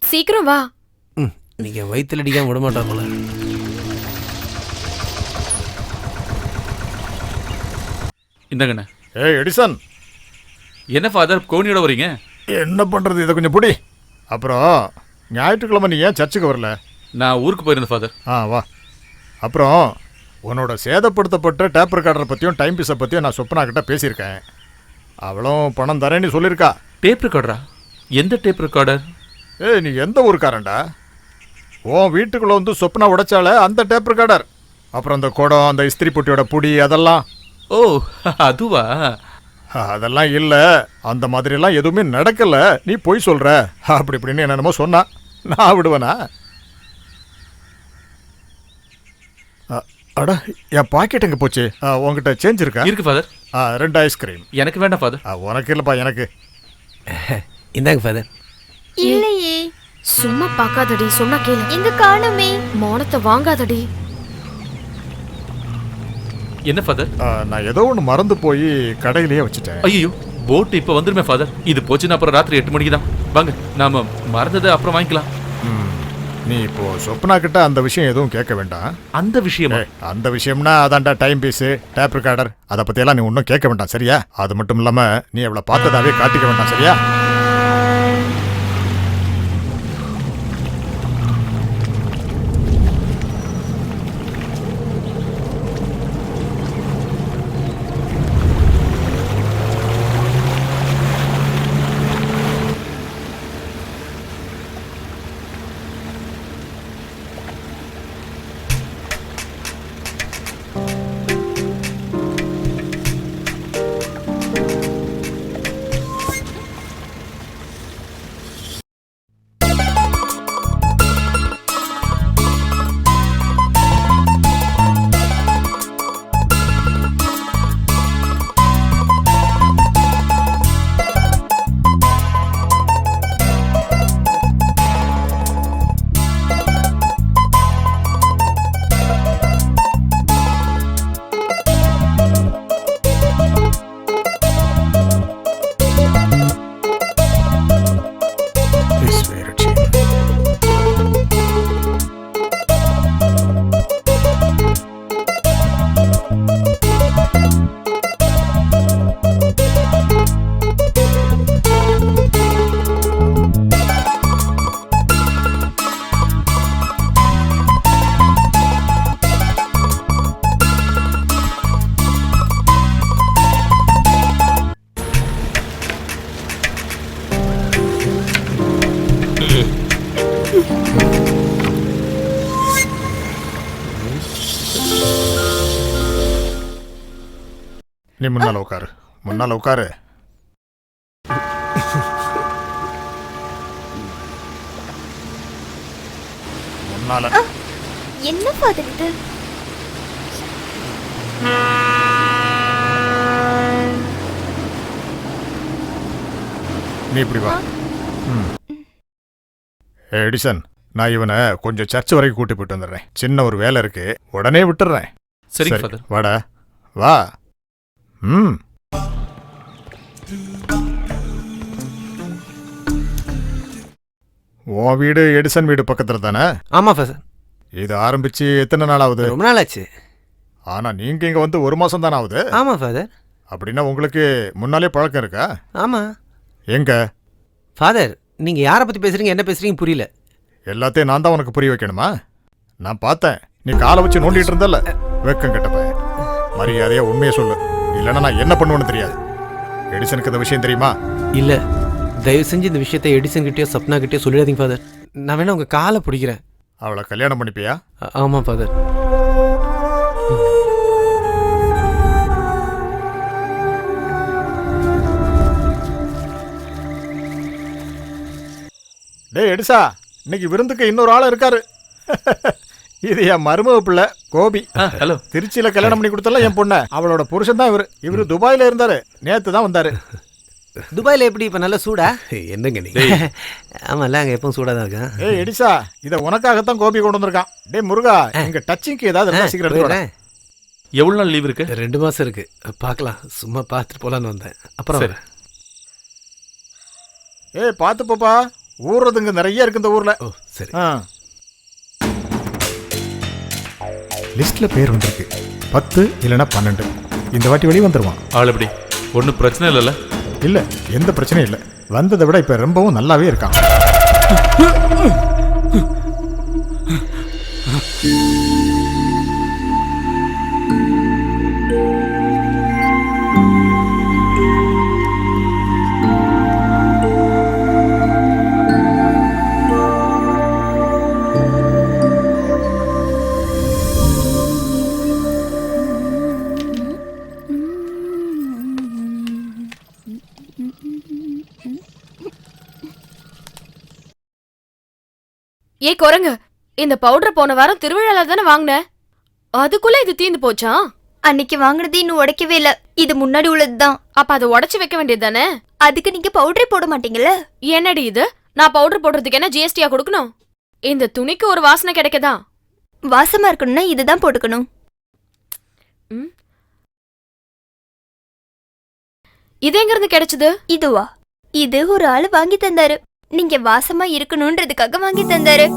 சீக்கிரம் வா. ம், நீங்க வயித்துல அடிக்காம விட மாட்டா போல. இந்தங்கண்ணே. ஏய் எடிசன், என்ன ஃபாதர் கோனியோட வரீங்க? என்ன பண்றது, இதை கொஞ்சம் பிடி. அப்புறம் ஞாயிற்றுக்கிழமை நீ ஏன் சர்ச்சுக்கு வரல? நான் ஊருக்கு போயிருந்தேன் ஃபாதர். வா. அப்புறம் உன்னோட சேதப்படுத்தப்பட்ட டேப் ரெக்கார்டரை பற்றியும் டைம் பீஸை பற்றியும் நான் சொப்பனா கிட்ட பேசியிருக்கேன். அவளும் பணம் தரேன்னு சொல்லியிருக்கா. டேப் ரெக்கார்டரா? எந்த டேப் ரெக்கார்டர்? ஏய், நீ எந்த ஊருக்காரன்டா? உன் வீட்டுக்குள்ளே வந்து சொப்பனா உடைச்சால அந்த டேப் ரெக்கார்டர். அப்புறம் அந்த குடம், அந்த இஸ்திரி பொட்டியோட புடி, அதெல்லாம். ஓ, அதுவா? அதெல்லாம் இல்லை. அந்த மாதிரிலாம் எதுவுமே நடக்கலை. நீ போய் சொல்கிற அப்படி இப்படின்னு என்னென்னமோ சொன்னா. நான் விடுவேனா? அட, என் பாக்கெட் எங்கே போச்சு? உங்ககிட்ட சேஞ்ச் இருக்கா? இருக்கு ஃபாதர். 2 ஐஸ்கிரீம். எனக்கு வேண்டாம் ஃபாதர். உனக்கு இல்லைப்பா, எனக்கு. இந்தாங்க ஃபாதர். இல்லையே. சும்மா பாக்காதடி, சொன்னா கேளு. எங்க காணுமே? மௌனத்தை வாங்காதடி. என்ன ஃபாதர்? நான் ஏதோ ஒன்று மறந்து போய் கடையிலேயே வச்சுட்டேன். ஐயோ, போட் இப்போ வந்துருமே ஃபாதர். இது போச்சுன்னா அப்புறம் ராத்திரி 8 மணிக்கு தான். வாங்க, நாம மறந்ததை அப்புறம் வாங்கிக்கலாம். நீ இப்போ சொப்னா கிட்ட அந்த விஷயம் எதுவும் கேட்க வேண்டாம். அந்த விஷயமா? அந்த விஷயம்னா அதான்டா டைம் பீஸு, டேப் ரெக்கார்டர், அதை பற்றியெல்லாம் நீ ஒன்றும் கேட்க வேண்டாம், சரியா? அது மட்டும் இல்லாமல் நீ அவளை பார்த்ததாவே காட்டிக்க வேண்டாம், சரியா? நீ முன்னால உட்காரு, முன்னால உட்காரு. முன்னால. என்ன ஃபாதர் இது? நீ இப்படி வா. எடிசன், நான் இவனை கொஞ்சம் சர்ச் வரைக்கும் கூட்டி போயிட்டு வந்துடுறேன். சின்ன ஒரு வேலை இருக்கு, உடனே விட்டுறேன். சரி ஃபாதர். வாடா, வா. உன் வீடு எடிசன் வீடு பக்கத்துல தானே? ஆமா ஃபாதர். இது ஆரம்பிச்சு எத்தனை நாள் ஆகுது? ரொம்ப நாள் ஆச்சு. ஆனா நீங்க இங்க வந்து 1 மாசம் தானே ஆகுது? ஆமா ஃபாதர். அப்படின்னா உங்களுக்கு முன்னாலே பழக்கம் இருக்கா? ஆமா. எங்க ஃபாதர், நீங்க யாரை பத்தி பேசுறீங்க, என்ன பேசுறீங்க புரியல. எல்லாத்தையும் நான் தான் உனக்கு புரிய வைக்கணுமா? நான் பார்த்தேன், நீ காலை வச்சு நோண்டிட்டு இருந்தல்ல. வெக்கம் கெட்டப்ப மரியாதையா உண்மையை சொல்லு, இல்லைன்னா நான் என்ன பண்ணுவேன்னு தெரியாது. எடிசனுக்கு இந்த விஷயம் தெரியுமா? இல்ல, தயவு செஞ்சு இந்த விஷயத்தை எடிசன் கிட்டயோ சப்னா கிட்டயோ சொல்லிடாதீங்க ஃபாதர். நான் வேணா உங்க காலை பிடிக்கிறேன். அவளை கல்யாணம் பண்ணிப்பியா? ஆமா ஃபாதர். டேய் எடிசா, இன்னைக்கு விருந்துக்கு இன்னொரு ஆள் இருக்காரு. இது என் மருமக பிள்ளை கோபி. ஹலோ. திருச்சியில கல்யாணம் பண்ணி கொடுத்தல என் பொண்ண. அவளோட புருஷன் தான் இவரு. இவரு துபாயில இருந்தாரு, நேத்து தான் வந்தாரு. துபாயில எப்படி இப்ப நல்ல சூடா? என்னங்க நீங்க? ஆமால, அங்க எப்பவும் சூடா தான் இருக்கேன். ஏய் எடிசா, இத உனக்காகத்தான் கோபி கொண்டு வந்திருக்கான். டேய் முருகா, இங்க டச்சிங்க்கு ஏதாவது இருந்தா சீக்கிரம் எடுத்து வா. எவ்வளவு நாள் லீவ் இருக்கு? 2 மாசம் இருக்கு. பார்க்கலாம், சும்மா பார்த்துட்டு போலான்னு வந்தேன். அப்புறம் சரி. ஏய் பார்த்து போப்பா, ஊர்றதுங்க நிறைய இருக்கு இந்த ஊர்ல. ஓ சரி. லிஸ்ட்ல பேர் வந்திருக்கு 10 இல்லைன்னா 12. இந்த வாட்டி வெளியே வந்துருவான். ஆள் எப்படி? ஒன்றும் பிரச்சனை இல்லைல்ல? இல்ல, எந்த பிரச்சனையும் இல்லை. வந்ததை விட இப்ப ரொம்பவும் நல்லாவே இருக்கான். ஏ குரங்கு, இந்த பவுடர் போன வாரம் திருவிழால தானே வாங்கின, அதுக்குள்ள இது தீந்து போச்சா? அன்னைக்கு வாங்குனது இன்னும் உடைக்கவே இல்ல. இது முன்னாடி உள்ளதுதான். அப்ப அதை உடைச்சு வைக்க வேண்டியது தானே? அதுக்கு நீங்க பவுடரே போட மாட்டீங்கல்ல? என்னடி இது? நான் பவுடர் போடுறதுக்கு என்ன ஜிஎஸ்டியா கொடுக்கணும்? இந்த துணிக்கு ஒரு வாசனை கிடைக்கதா? வாசமா இருக்கணும்னா இதுதான் போட்டுக்கணும். இது எங்க இருந்து கிடைச்சது? இதுவா? இது ஒரு ஆளு வாங்கி தந்தாரு. நீங்க வாசமா இருக்கணும்ன்றதுக்காக வாங்கி தந்தாரு.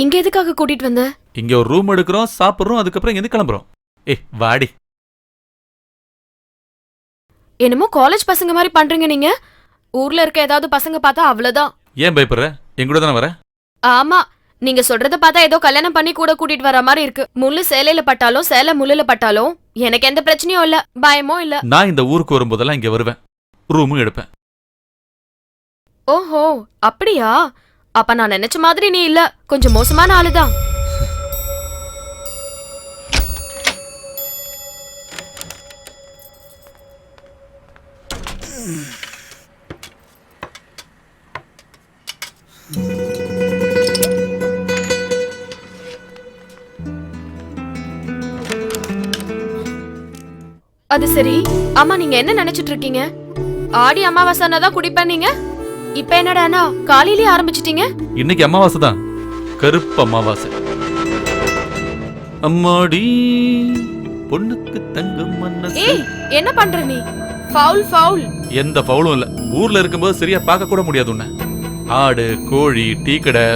இங்க எதுக்காக கூட்டிட்டு வந்த? இங்க ஒரு ரூம் எடுக்கிறோம், சாப்பிடுறோம், அதுக்கப்புறம் இங்க கிளம்புறோம். வாடி. என்னமோ காலேஜ் பசங்க மாதிரி பண்றீங்க நீங்க. ஊர்ல இருக்க ஏதாவது பசங்க பார்த்தா அவ்வளவுதான். ஏன் பயப்படுற? என் கூட தானே வர? ஆமா, நீங்க சொல்றத பார்த்தா ஏதோ கல்யாணம் பண்ணி கூட கூட்டிட்டு வர மாதிரி இருக்கு. முள்ளு சேலையில பட்டாலும் சேலை முள்ளுல பட்டாலும் எனக்கு எந்த பிரச்சனையும் இல்ல, பயமும் இல்ல. நான் இந்த ஊருக்கு வரும்போதெல்லாம் இங்க வருவேன், ரூமும் எடுப்பேன். ஓஹோ, அப்படியா? அப்ப நான் நினைச்ச மாதிரி நீ இல்ல, கொஞ்சம் மோசமான ஆளுதான். அது சரி, ஆமா, நீங்க என்ன நினைச்சிட்டு இருக்கீங்க? ஆடி அமாவாசைனா தான் குடிப்பேன் நீங்க. இப்ப என்னடானா காலையிலேயே ஆரம்பிச்சிட்டீங்க? இன்னைக்கு அமாவாசை தான், கருப்பு அமாவாசை. அம்மாடி பொண்ணுக்கு தங்கம் மனசு. ஏய், என்ன பண்ற நீ? Foul foul. எந்த ஃபவுலும் இல்ல. ஊர்ல இருக்கும்போது சரியா பார்க்க கூட முடியாது உன்னை. ஆடு, கோழி, டீ கடை,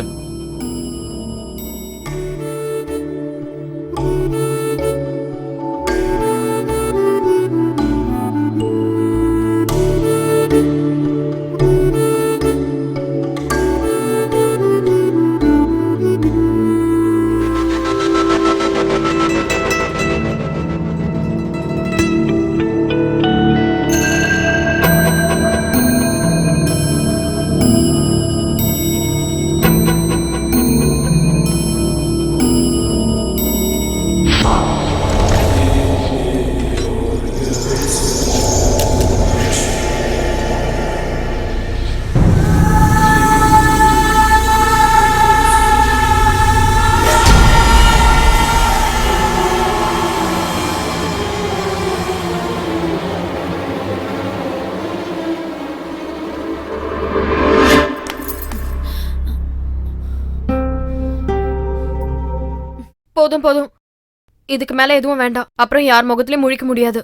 போதும் போதும், இதுக்கு மேல எதுவும் வேண்டாம். அப்புறம் யார் முகத்திலயும் முழிக்க முடியாது.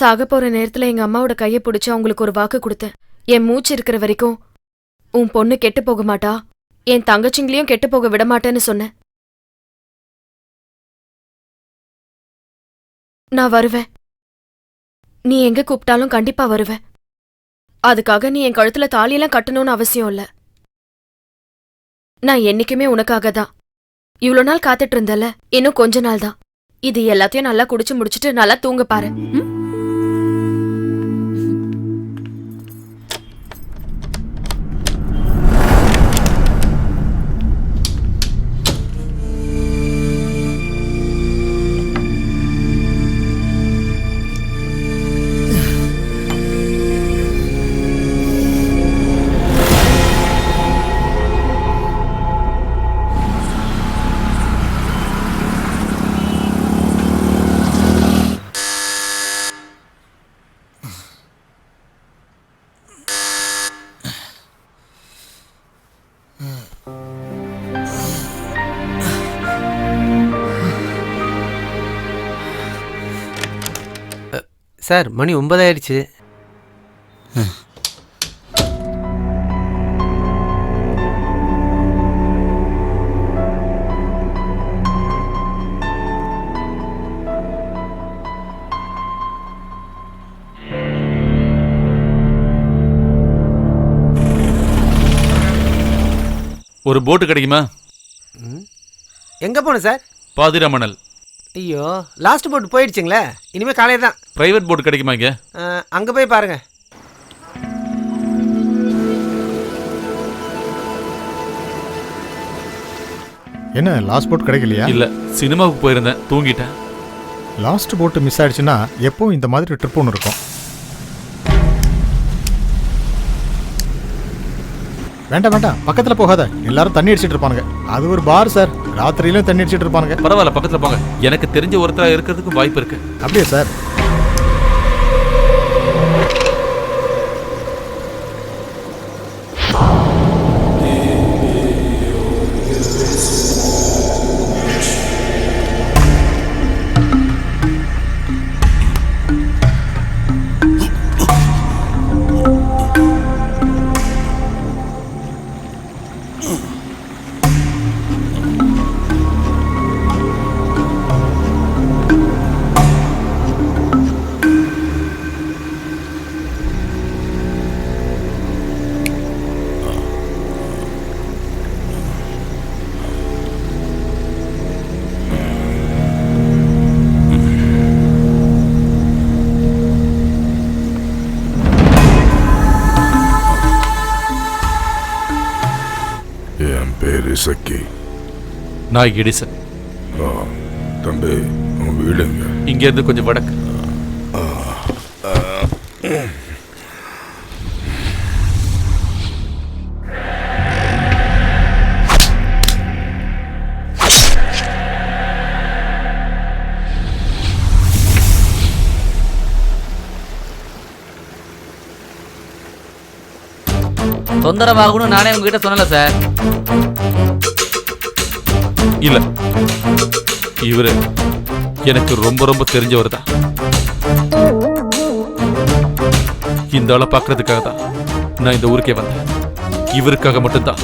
சாக போற நேரத்துல எங்க அம்மாவோட கையை பிடிச்சு அவங்களுக்கு ஒரு வாக்கு கொடுத்தேன். என் மூச்சு இருக்கிற வரைக்கும் உன் பொண்ணு கெட்டு போக மாட்டா, என் தங்கச்சிங்களையும் கெட்டு போக விட மாட்டேன்னு சொன்னேன். நான் வருவேன். நீ எங்க கூப்பிட்டாலும் கண்டிப்பா வருவேன். அதுக்காக நீ என் கழுத்துல தாலியெல்லாம் கட்டணும்னு அவசியம் இல்ல. நான் என்னைக்குமே உனக்காக தான். இவ்ளோ நாள் காத்துட்டு இருந்தல, இன்னும் கொஞ்ச நாள் தான். இது எல்லாத்தையும் நல்லா குடிச்சு முடிச்சிட்டு நல்லா தூங்க பாரு. சார் மணி 9 ஆயிடுச்சு. ஒரு போட்டு கிடைக்குமா? எங்க போன சார்? பாதிராமணல். ஐயோ, லாஸ்ட் போட் போயிடுச்சுங்களே. இனிமே காலையில் தான். பிரைவேட் போட்டு கிடைக்குமா இங்க? அங்க போய் பாருங்க. என்ன லாஸ்ட் போட் கிடைக்கலையா? இல்ல, சினிமாவுக்கு போயிருந்தேன், தூங்கிட்டேன். லாஸ்ட் போட்டு மிஸ் ஆயிடுச்சுன்னா எப்பவும் இந்த மாதிரி ட்ரிப் ஒன்று இருக்கும். வேண்டாம் வேண்டாம், பக்கத்துல போகாத. எல்லாரும் தண்ணி அடிச்சிட்டு இருப்பானுங்க. அது ஒரு பார் சார், ராத்திரியிலும் தண்ணி அடிச்சிட்டு இருப்பானுங்க. பரவாயில்ல, பக்கத்துல போங்க. எனக்கு தெரிஞ்ச ஒருத்தரா இருக்கிறதுக்கும் வாய்ப்பு இருக்கு. அப்படியே சார்? சக்கி. நான் எடிசன். தம்பி, உன் வீடுங்க? இங்க இருந்து கொஞ்சம் வடக்கு. தொந்தரவாகணும் நானே உங்ககிட்ட சொன்னல சார். இல்ல, இவரு எனக்கு ரொம்ப ரொம்ப தெரிஞ்சவர் தான். இந்த ஆளை பார்க்கறதுக்காக தான் நான் இந்த ஊருக்கே வந்தேன். இவருக்காக மட்டும்தான்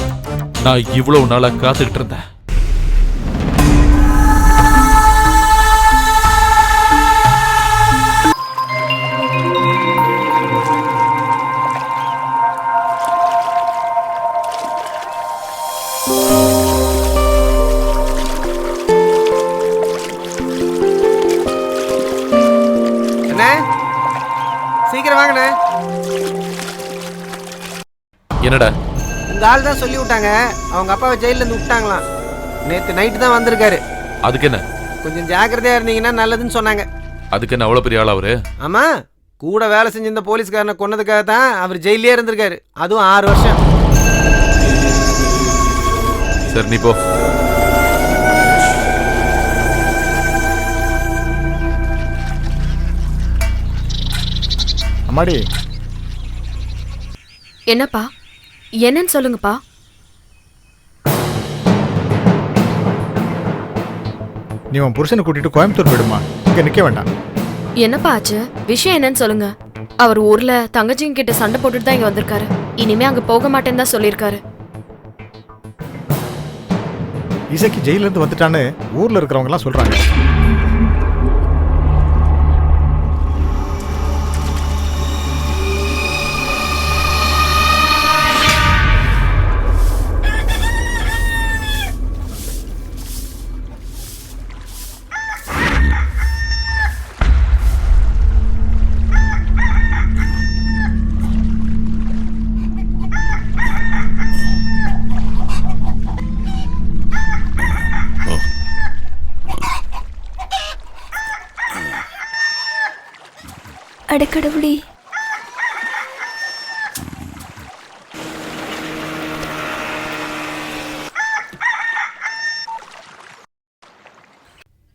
நான் இவ்வளவு நாளா காத்துக்கிட்டு இருந்தேன். சீக்கிரம் வாங்கண்ணே. என்னடா? உங்க ஆள் தான் சொல்லி விட்டாங்க, அவங்க அப்பாவை ஜெயில இருந்து விட்டாங்களாம். நேத்து நைட்டு தான் வந்திருக்காரு. அதுக்கு என்ன? கொஞ்சம் ஜாக்கிரதையா இருந்தீங்கன்னா நல்லதுன்னு சொன்னாங்க. அதுக்கு என்ன அவ்வளவு பெரிய ஆள் அவரு? ஆமா, கூட வேலை செஞ்ச இந்த போலீஸ்காரனை கொன்னதுக்காக தான் அவர் ஜெயிலே இருந்திருக்காரு. அதுவும் 6 வருஷம். சரி, நீ போ. அம்மாடி, என்னப்பா, என்னன்னு சொல்லுங்கப்பா. நீ உன் புருஷனை கூட்டிட்டு கோயம்புத்தூர் போயிடுமா, இங்க நிக்க வேண்டாம். என்னப்பா ஆச்சு? விஷயம் என்னன்னு சொல்லுங்க. அவர் ஊர்ல தங்கச்சிங்க கிட்ட சண்டை போட்டுட்டு தான் இங்க வந்திருக்காரு. இனிமே அங்க போக மாட்டேன்னு தான் சொல்லியிருக்காரு. இசைக்கு ஜெயில இருந்து வந்துட்டான்னு ஊர்ல இருக்கிறவங்க எல்லாம் சொல்றாங்க. அடக்கடவுளே,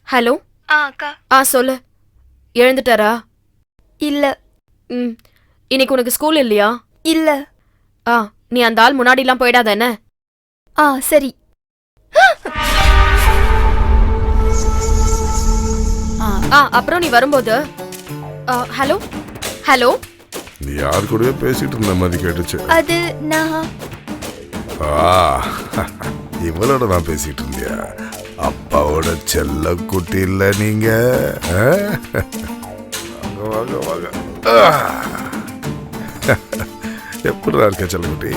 ஹலோ. அக்கா. சொல்லு. எழுந்துட்டாரா? இல்ல. இன்னைக்கு உனக்கு ஸ்கூல் இல்லையா? இல்ல. நீ அந்த ஆள் முன்னாடிலாம் போயிடாத என்ன? சரி. அப்புறம் நீ வரும்போது ஹலோ ஹலோ. நீ யார் கூடயோ பேசிட்டு இருந்த மாதிரி கேட்டுச்சு. அது நான். இவளோட நான் பேசிட்டு இருந்தியா? அப்பாவோட செல்ல குட்டி இல்ல நீங்க? வாங்க வாங்க எப்படிடா இருக்க செல்ல குட்டி?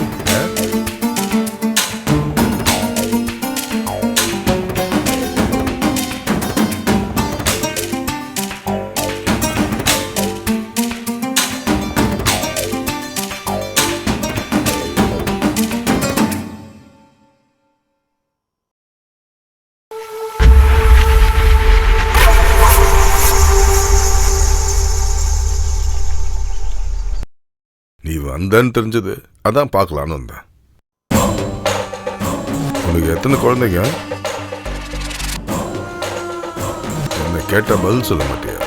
நீ வந்தன்னு தெரிஞ்சது, அதான் பார்க்கலான்னு வந்தேன். உனக்கு எத்தனை குழந்தைங்க? என்ன கேட்ட பதில் சொல்ல மாட்டியா?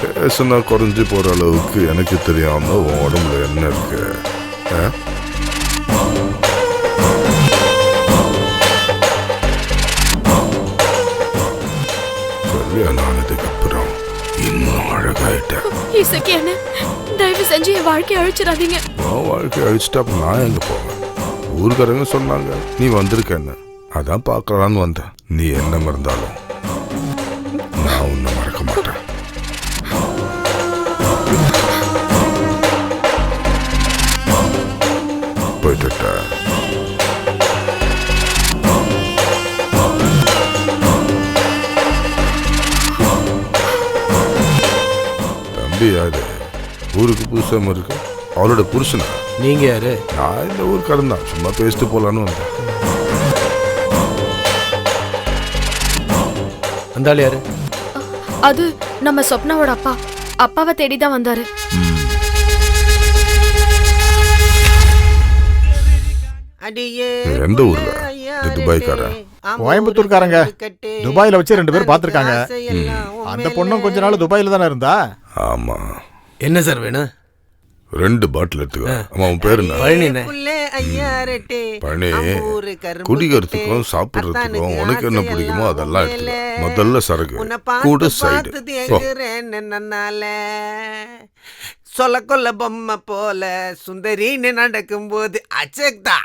பேசுனா குறைஞ்சு போற அளவுக்கு எனக்கு தெரியாம உன் உடம்புல என்ன இருக்கு? கல்யாணம் ஆனதுக்கு அப்புறம் இன்னும் அழகாயிட்டேன். இசைக்கு என்ன தயவு செஞ்சு என் வாழ்க்கையை அழிச்சிடாதீங்க. உன் வாழ்க்கையை அழிச்சிட்டா அப்ப நான் எங்க போவேன்? ஊருக்காரங்க சொன்னாங்க நீ வந்திருக்கேன்னு, அதான் பார்க்கலான்னு வந்தேன். நீ என்ன மறந்தாலும் நான் உன்னை மறக்க மாட்டேன். போயிட்டு தம்பி யாரு? ஊருக்கு புதுசாம இருக்கு. அவளோட புருஷனா? நீங்க யாரு? நான் இந்த ஊருக்காரன் தான், சும்மா பேசிட்டு போலான்னு வந்தேன். அந்த ஆள் யாரு? அது நம்ம சொப்னாவோட அப்பா. அப்பாவை தேடிதான் வந்தாரு. எந்த ஊர்ல? துபாய்க்காரன். கோயம்புத்தூர்காரங்க. துபாயில வச்சு 2 பேர் பாத்துருக்காங்க. அந்த பொண்ணும் கொஞ்ச நாள் துபாயில தானே இருந்தா. ஆமா. என்ன சார் வேணும்? 2 பாட்டில் எடுத்துக்க. ஆமா, உன் பேரு என்ன? பழனி. குடிக்கிறதுக்கும் சாப்பிடுறதுக்கும் உனக்கு என்ன பிடிக்குமோ அதெல்லாம் எடுத்துக்க. முதல்ல சரக்கு கூட சைடு. சொல்ல கொல்ல பொம்மை போல சுந்தரின்னு நடக்கும் போது அச்சக்தா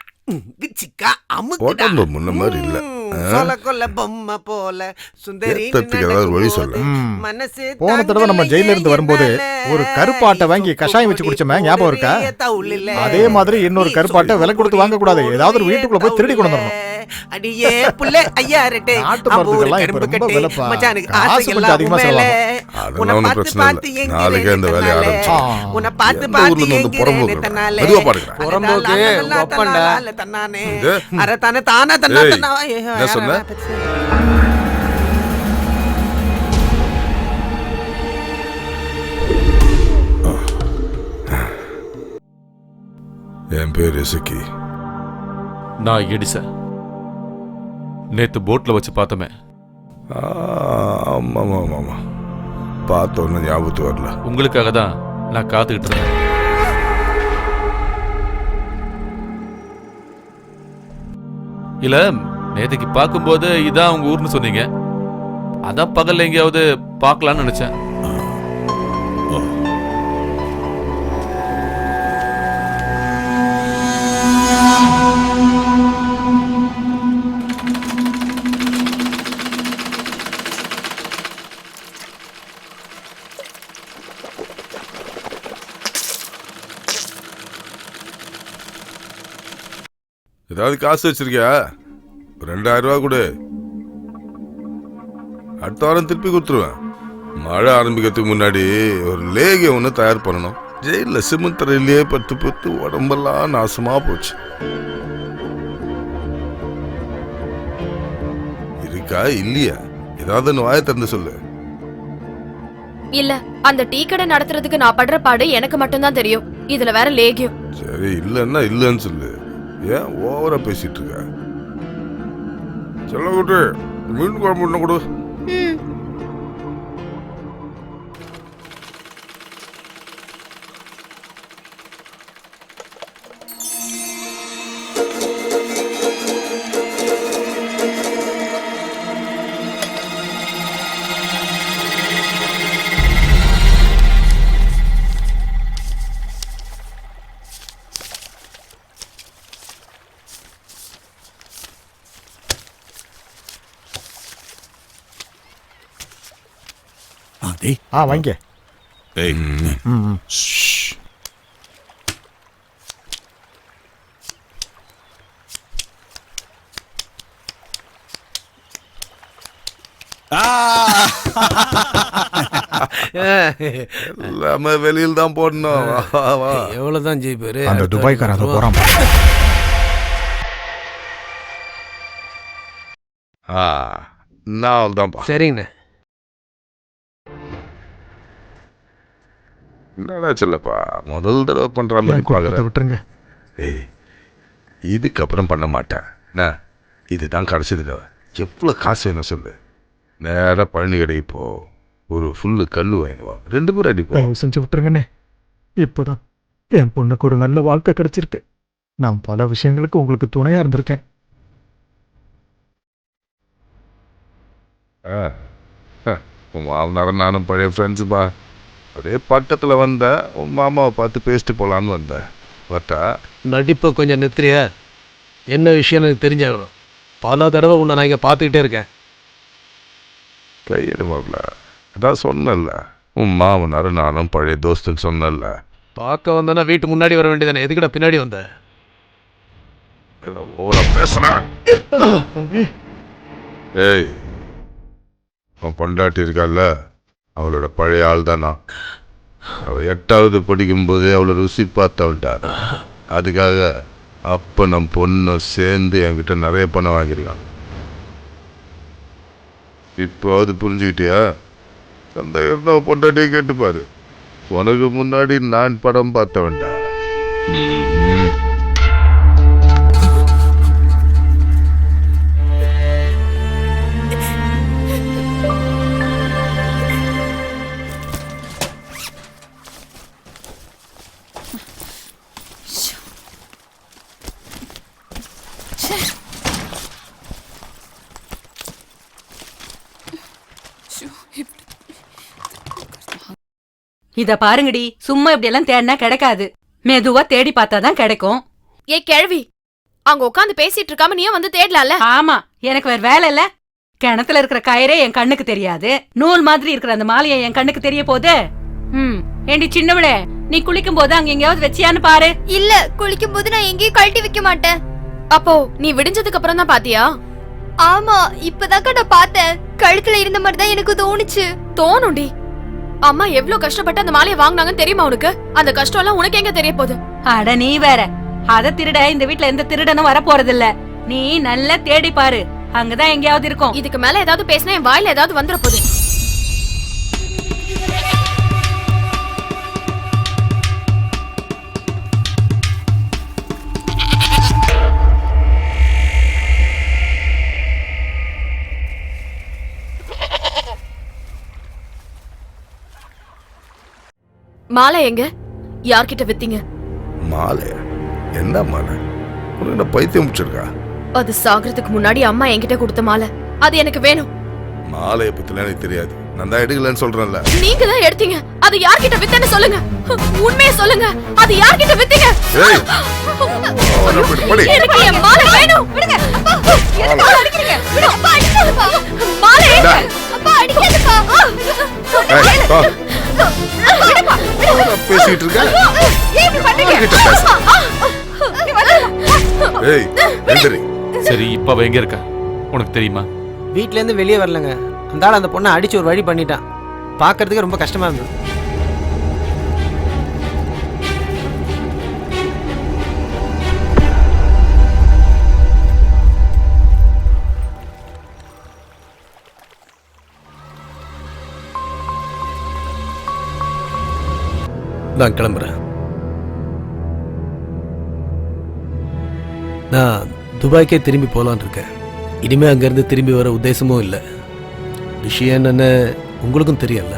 சிக்கா அமுக்குடா. முன்ன மாதிரி இல்ல. சொல்ல கொல்ல பொம்மை போல சுந்தரி வழி சொல்ல. போன தடவை நம்ம ஜெயில இருந்து வரும்போது ஒரு கருப்பாட்டை வாங்கி கஷாயம் வச்சு குடிச்சோமே, ஞாபகம் இருக்கா? அதே மாதிரி இன்னொரு கருப்பாட்டை விலை கொடுத்து வாங்க கூடாது. ஏதாவது ஒரு வீட்டுக்குள்ள போய் திருடி கொண்டு வரணும். அடியே புள்ள ஐயா ரெட்டே நாட்டுப்பறதுக்கெல்லாம் இப்ப ரொம்ப விலைப்பா. காசு கொஞ்சம் அதிகமா செலவாகும். அதெல்லாம் ஒன்றும் பிரச்சனை இல்லை. நாளைக்கே இந்த வேலையை ஆரம்பிச்சோம். உன்னை பார்த்து எந்த ஊர்ல இருந்து வந்து புறம்போக்கு? மெதுவா பாடுகிறேன். புறம்போக்கு ஒப்பண்டா தன்னானே அரை தானே தானா தன்னா தன்னா. என்ன சொன்ன? என் பேர் இசக்கி. நான் எடிச. நேத்து போட்ல வச்சு பார்த்தமே. ஆமா ஆமா ஆமா, பார்த்த ஒன்னும் ஞாபகத்து வரல. உங்களுக்காக தான் நான் காத்துக்கிட்டு இருந்தேன். இல்ல நேத்துக்கு பார்க்கும்போது இதான் உங்க ஊர்னு சொன்னீங்க, அதான் பகல்ல எங்கேயாவது பார்க்கலாம்னு நினைச்சேன். ஏதாவது காசு வச்சிருக்கியா? 2000 ரூபா கொடு, அடுத்த வாரம் திருப்பி கொடுத்துருவேன். மழை ஆரம்பிக்கிறதுக்கு முன்னாடி ஒரு லேகியம் ஒன்று தயார் பண்ணணும். ஜெயிலில் சிமெண்ட் தரையிலேயே பத்து பத்து உடம்பெல்லாம் நாசமா போச்சு. இருக்கா இல்லையா? ஏதாவது ஒன்று வாயை திறந்து சொல்லு. இல்ல, அந்த டீ கடை நடத்துறதுக்கு நான் படுற பாடு எனக்கு மட்டும்தான் தெரியும். இதுல வேற லேகியம். சரி, இல்லைன்னா இல்லைன்னு சொல்லு. ஏன் ஓவரா பேசிட்டு இருக்க? சொல்ல கூட்டு மீன் குழம்பு ஒன்று கொடு. வாங்க. ஏய், எல்லாமே வெளியில் தான் போடணும். எவ்வளவுதான் ஜெயிப்பாரு? அந்த துபாய்க்காரன் அதை போறான். நான் தான்ப்பா. சரிங்கண்ணே. என்னடா சொல்லப்பா, முதல் தடவை பண்ற மாதிரி பாக்குறேன். விட்டுருங்க. ஏய், இதுக்கப்புறம் பண்ண மாட்டேன். என்ன, இதுதான் கடைசி தடவை. எவ்வளோ காசு வேணும் சொல்லு. நேராக பழனி கடைக்கு போ, ஒரு ஃபுல்லு கல் வாங்குவோம், 2 பேரும் அடிப்போம். செஞ்சு விட்டுருங்கண்ணே. இப்போதான் என் பொண்ணுக்கு ஒரு நல்ல வாழ்க்கை கிடைச்சிருக்கு. நான் பல விஷயங்களுக்கு உங்களுக்கு துணையா இருந்திருக்கேன். உன் மாமனாரும் நானும் பழைய ஃப்ரெண்ட்ஸுப்பா. அப்படியே பக்கத்தில் வந்தேன், உன் மாமாவை பார்த்து பேசிட்டு போகலான்னு வந்தேன். பட்டா நடிப்பை கொஞ்சம் நிறுத்துறியா? என்ன விஷயம் எனக்கு தெரிஞ்சாகணும். பல தடவை உன்னை நான் இங்கே பார்த்துக்கிட்டே இருக்கேன். கையெடுமாப்ல, அதான் சொன்னல, உன் மாமனாரும் நானும் பழைய தோஸ்துன்னு சொன்னல. பார்க்க வந்தேன்னா வீட்டு முன்னாடி வர வேண்டியதானே, எதுக்கிட்ட பின்னாடி வந்த? ஓரா பேசுறேன். ஏய், உன் பொண்டாட்டி இருக்கால, அவளோட பழைய ஆள் தானா. அவள் 8வது படிக்கும்போது அவளை ருசி பார்த்தவள்டா. அதுக்காக அப்போ நம் பொண்ணை சேர்ந்து என்கிட்ட நிறைய பணம் வாங்கியிருக்கான். இப்போ அது புரிஞ்சுக்கிட்டியா? அந்த இருந்த பொண்டாட்டியை கேட்டுப்பாரு. உனக்கு முன்னாடி நான் படம் பார்த்தவன்டா. இத பாருங்கடி, சும்மா இப்படி எல்லாம் தேடினா கிடைக்காது. மெதுவா தேடி பார்த்தாதான் கிடைக்கும். ஏ கிழவி, அங்க உட்காந்து பேசிட்டு இருக்காம நீயும் வந்து தேடலாம்ல? ஆமா, எனக்கு வேற வேலை இல்ல. கிணத்துல இருக்கிற கயிறே என் கண்ணுக்கு தெரியாது, நூல் மாதிரி இருக்கிற அந்த மாலையை என் கண்ணுக்கு தெரிய போகுது. ஏண்டி சின்னவளே, நீ குளிக்கும் போது அங்க எங்கேயாவது வச்சியான்னு பாரு. இல்ல, குளிக்கும் போது நான் எங்கேயும் கழட்டி வைக்க மாட்டேன். அப்போ நீ விடிஞ்சதுக்கு அப்புறம் தான் பாத்தியா? ஆமா, இப்பதான் நான் பார்த்தேன். கழுத்துல இருந்த மாதிரி தான் எனக்கு தோணுச்சு. தோணுண்டி. அம்மா எவ்வளவு கஷ்டப்பட்டு அந்த மாலையை வாங்கினாங்கன்னு தெரியுமா உனக்கு? அந்த கஷ்டம் எல்லாம் உனக்கு எங்க தெரிய போகுது? அட நீ வேற, அத திருட இந்த வீட்ல எந்த திருடனும் வர போறது இல்ல. நீ நல்லா தேடி பாரு, அங்கதான் எங்கேயாவது இருக்கும். இதுக்கு மேல ஏதாவது பேசினா என் வாயில ஏதாவது வந்துட போகுது. மாலை எங்க? யார்கிட்ட வித்தீங்க? மாலை? என்ன மாலை? உனக்கு என்ன பைத்தியம் முடிச்சிருக்கா? அது சாகிறதுக்கு முன்னாடி அம்மா என்கிட்ட கொடுத்த மாலை, அது எனக்கு வேணும். மாலையை பத்திலாம் எனக்கு தெரியாது, நான் தான் எடுக்கலன்னு சொல்றேன்ல. நீங்க தான் எடுத்தீங்க. அது யார்கிட்ட வித்தேன்னு சொல்லுங்க. உண்மையை சொல்லுங்க. அது யார்கிட்ட வித்தீங்க? ஏய், அவனை படி. எனக்கு என் மாலை வேணும். விடுங்க. அப்பா, எதுக்கு மாலை அடிக்கிறீங்க? விடு. அப்பா, அடிக்காதப்பா. மாலை. அப்பா, அடிக்காதப்பா. ஏய், போ. நான் பேசிட்டு இருக்கேன். ஏன் இப்படி பண்றீங்க? அவன்கிட்ட பேசு. ஏய், எந்திரி. சரி, இப்ப அவ எங்க இருக்கா உனக்கு தெரியுமா? வீட்ல இருந்து வெளியே வரலங்க. அந்த ஆள் அந்த பொண்ணை அடிச்சு ஒரு வழி பண்ணிட்டான். பார்க்கறதுக்கு ரொம்ப கஷ்டமா இருந்தது. நான் கிளம்புறேன். நான் துபாய்க்கே திரும்பி போகலான்னு இருக்கேன். இனிமே அங்கேருந்து திரும்பி வர உத்தேசமும் இல்லை. விஷயம் என்னன்னு உங்களுக்கும் தெரியல.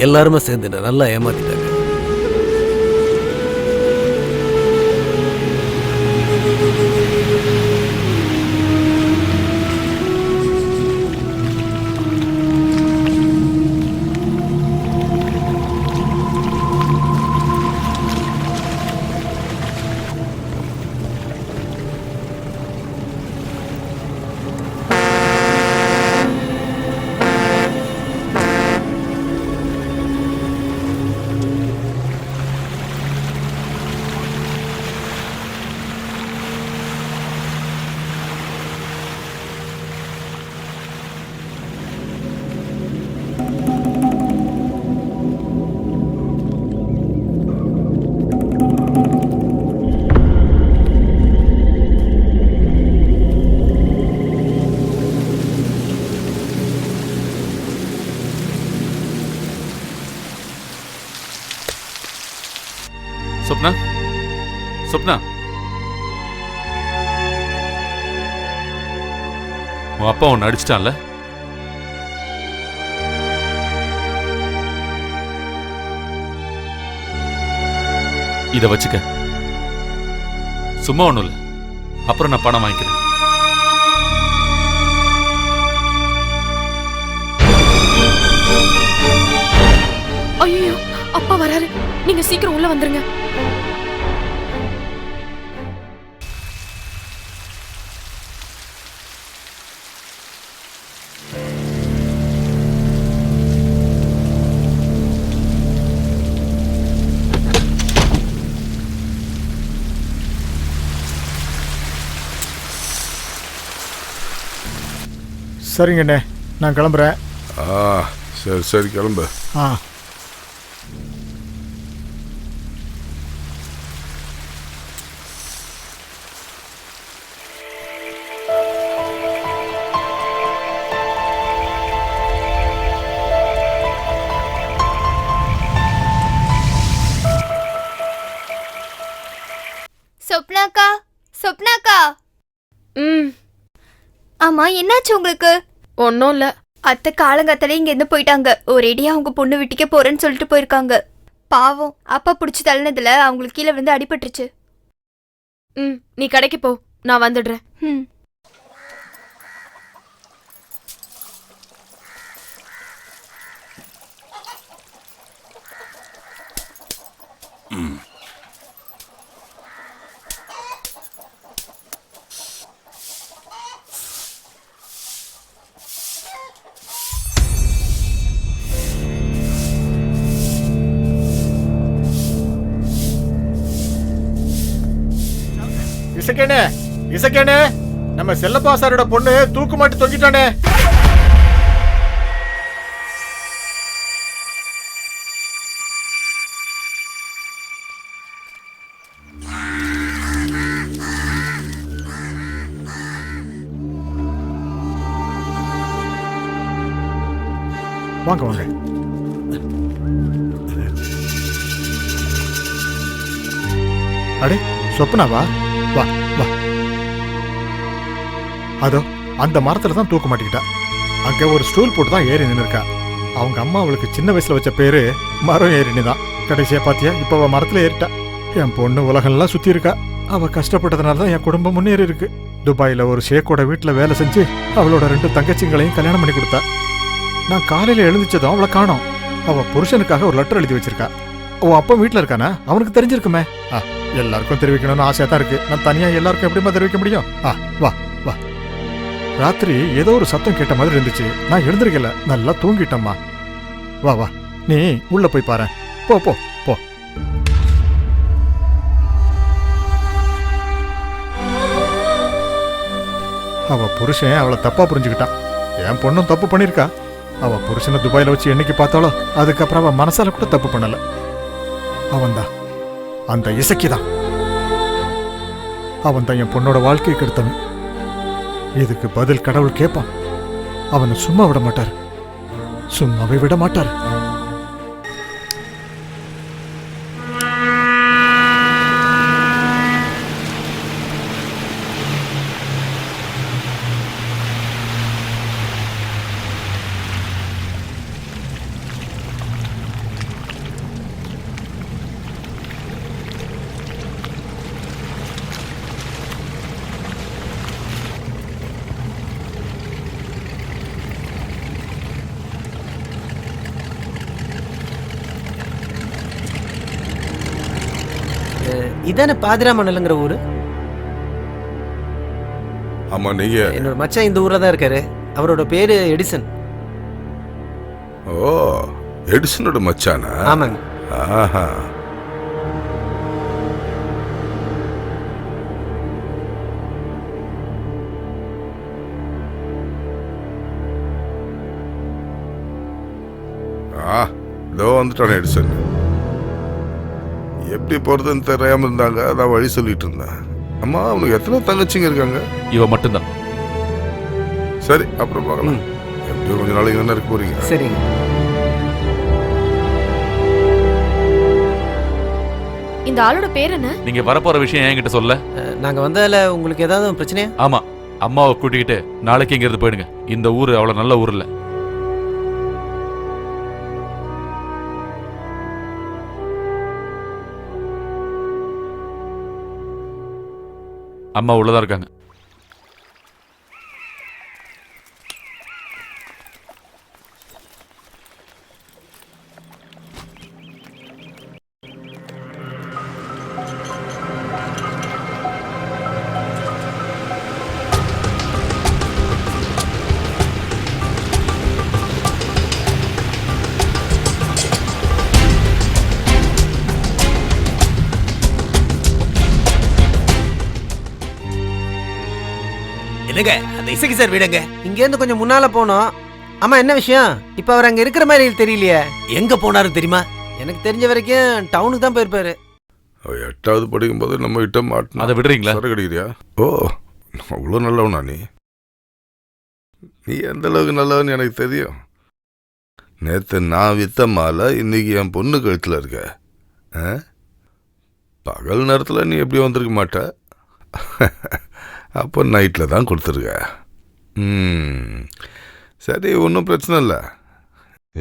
எல்லாருமே சேர்ந்து என்ன நல்லா ஏமாத்திட்டாங்க. சொப்னா, சொப்னா, உன் அப்பா உன்னை அடிச்சிட்டான்ல? இத வச்சுக்க. சும்மா ஒண்ணும் இல்ல, அப்புறம் நான் பணம் வாங்கிக்கிறேன். ஐயோ, அப்பா வராரு. நீங்க சீக்கிரம் உள்ள வந்துருங்க. சரிங்கண்ணே, நான் கிளம்புறேன். சரி சரி, கிளம்பு. சொப்னாக்கா, சொப்னாக்கா. ஆமா, என்னாச்சு உங்களுக்கு? ஒன்னும் இல்ல. அத்தை காலங்காத்தாலே இங்க இருந்து போயிட்டாங்க. ஒரேடியா அவங்க பொண்ணு வீட்டுக்கே போறேன்னு சொல்லிட்டு போயிருக்காங்க. பாவம், அப்பா புடிச்சு தள்ளினதுல அவங்களுக்கு கீழே விழுந்து அடிபட்டுருச்சு. நீ கடைக்கு போ, நான் வந்துடுறேன். இசக்கேனே, இசக்கேனே, நம்ம செல்லப்பா சாரோட பொண்ணு தூக்கு மாட்டி தொங்கிட்டானே. வாங்க வாங்க. அடே சொப்னாவா? வா வா. அதோ அந்த மரத்துல தான் தூக்க மாட்டிக்கிட்டா. அங்க ஒரு ஸ்டூல் போட்டு தான் ஏறி நின்னுருக்கா. அவங்க அம்மா அவளுக்கு சின்ன வயசுல வச்ச பேரு மரம் ஏறினி தான். கடைசியா பாத்தியா இப்ப அவ மரத்துல ஏறிட்டா. என் பொண்ணு உலகம்லாம் சுத்தி இருக்கா. அவ கஷ்டப்பட்டதுனால தான் என் குடும்பம் முன்னேறி இருக்கு. துபாயில ஒரு ஷேக்கோட வீட்டுல வேலை செஞ்சு அவளோட 2 தங்கச்சிங்களையும் கல்யாணம் பண்ணி கொடுத்தா. நான் காலையில எழுந்துச்சதும் அவளை காணோம். அவ புருஷனுக்காக ஒரு லெட்டர் எழுதி வச்சிருக்கா. உன் அப்பா வீட்டுல இருக்கானா? அவனுக்கு தெரிஞ்சிருக்குமே. எல்லாருக்கும் தெரிவிக்கணும்னு ஆசையா தான் இருக்கு. நான் தனியா எல்லாருக்கும் எப்படிமா தெரிவிக்க முடியும்? வா வா. ராத்திரி ஏதோ ஒரு சத்தம் கேட்ட மாதிரி இருந்துச்சு. நான் எழுந்திருக்கல, நல்லா தூங்கிட்டம்மா. வா வா, நீ உள்ள போய் பாரு. போ போ போ. அவ புருஷன் அவளை தப்பா புரிஞ்சுக்கிட்டான். என் பொண்ணும் தப்பு பண்ணிருக்கா. அவ புருஷனை துபாயில வச்சு என்னைக்கு பார்த்தாலோ அதுக்கப்புறம் அவ மனசால கூட தப்பு பண்ணல. அவன்தான் அந்த இசக்கிதான். அவன் தான் என் பொண்ணோட வாழ்க்கையை கெடுத்தவன். இதுக்கு பதில் கடவுள் கேட்பான். அவனை சும்மா விட மாட்டார், சும்மாவே விட மாட்டார். இதானே பாதிராமணலுங்கிற ஊரு? ஆமா, நீங்க? என்னோட மச்சான் இந்த ஊர்ல தான் இருக்காரு. அவரோட பேரு எடிசன். ஓ, எடிசனோட மச்சானா? ஆமாங்க. ஆஹா. இதோ வந்துட்டானே எடிசன். எப்படி போறதுன்னு தெரியாம இருந்தாங்க, அதான் வழி சொல்லிட்டு இருந்தேன். அம்மா, அவனுக்கு எத்தனை தங்கச்சிங்க இருக்காங்க? இவ மட்டும்தான். சரி, அப்புறம் பார்க்கலாம். எப்படியோ கொஞ்ச நாளைக்கு தானே இருக்க போறீங்க. சரிங்க. இந்த ஆளோட பேர் என்ன? நீங்க வரப்போற விஷயம் என்கிட்ட சொல்ல. நாங்க வந்ததுல உங்களுக்கு ஏதாவது பிரச்சனையா? ஆமா, அம்மாவை கூட்டிக்கிட்டு நாளைக்கு இங்க இருந்து போயிடுங்க. இந்த ஊரு அவ்வளவு நல்ல ஊர் இல்ல. அம்மா உள்ளதா இருக்காங்க. என்னங்க, அந்த இசக்கி சார் வீடுங்க. இங்க இருந்து கொஞ்சம் முன்னால போனோம். ஆமா, என்ன விஷயம்? இப்ப அவர் அங்க இருக்கிற மாதிரி தெரியலையே. எங்க போனாரு தெரியுமா? எனக்கு தெரிஞ்ச வரைக்கும் டவுனுக்கு தான் போயிருப்பாரு. 8வது படிக்கும் போது நம்ம கிட்ட மாட்டினா. அதை விடுறீங்களா? கிடைக்கிறியா? ஓ, அவ்வளோ நல்லவனா நீ? நீ எந்த அளவுக்கு நல்லவன்னு எனக்கு தெரியும். நேற்று நான் வித்த மாலை இன்னைக்கு என் பொண்ணு கழுத்தில் இருக்க. பகல் நேரத்தில் நீ எப்படி வந்திருக்க மாட்ட. அப்போ நைட்டில் தான் கொடுத்துருக்க. சரி, ஒன்றும் பிரச்சனை இல்லை.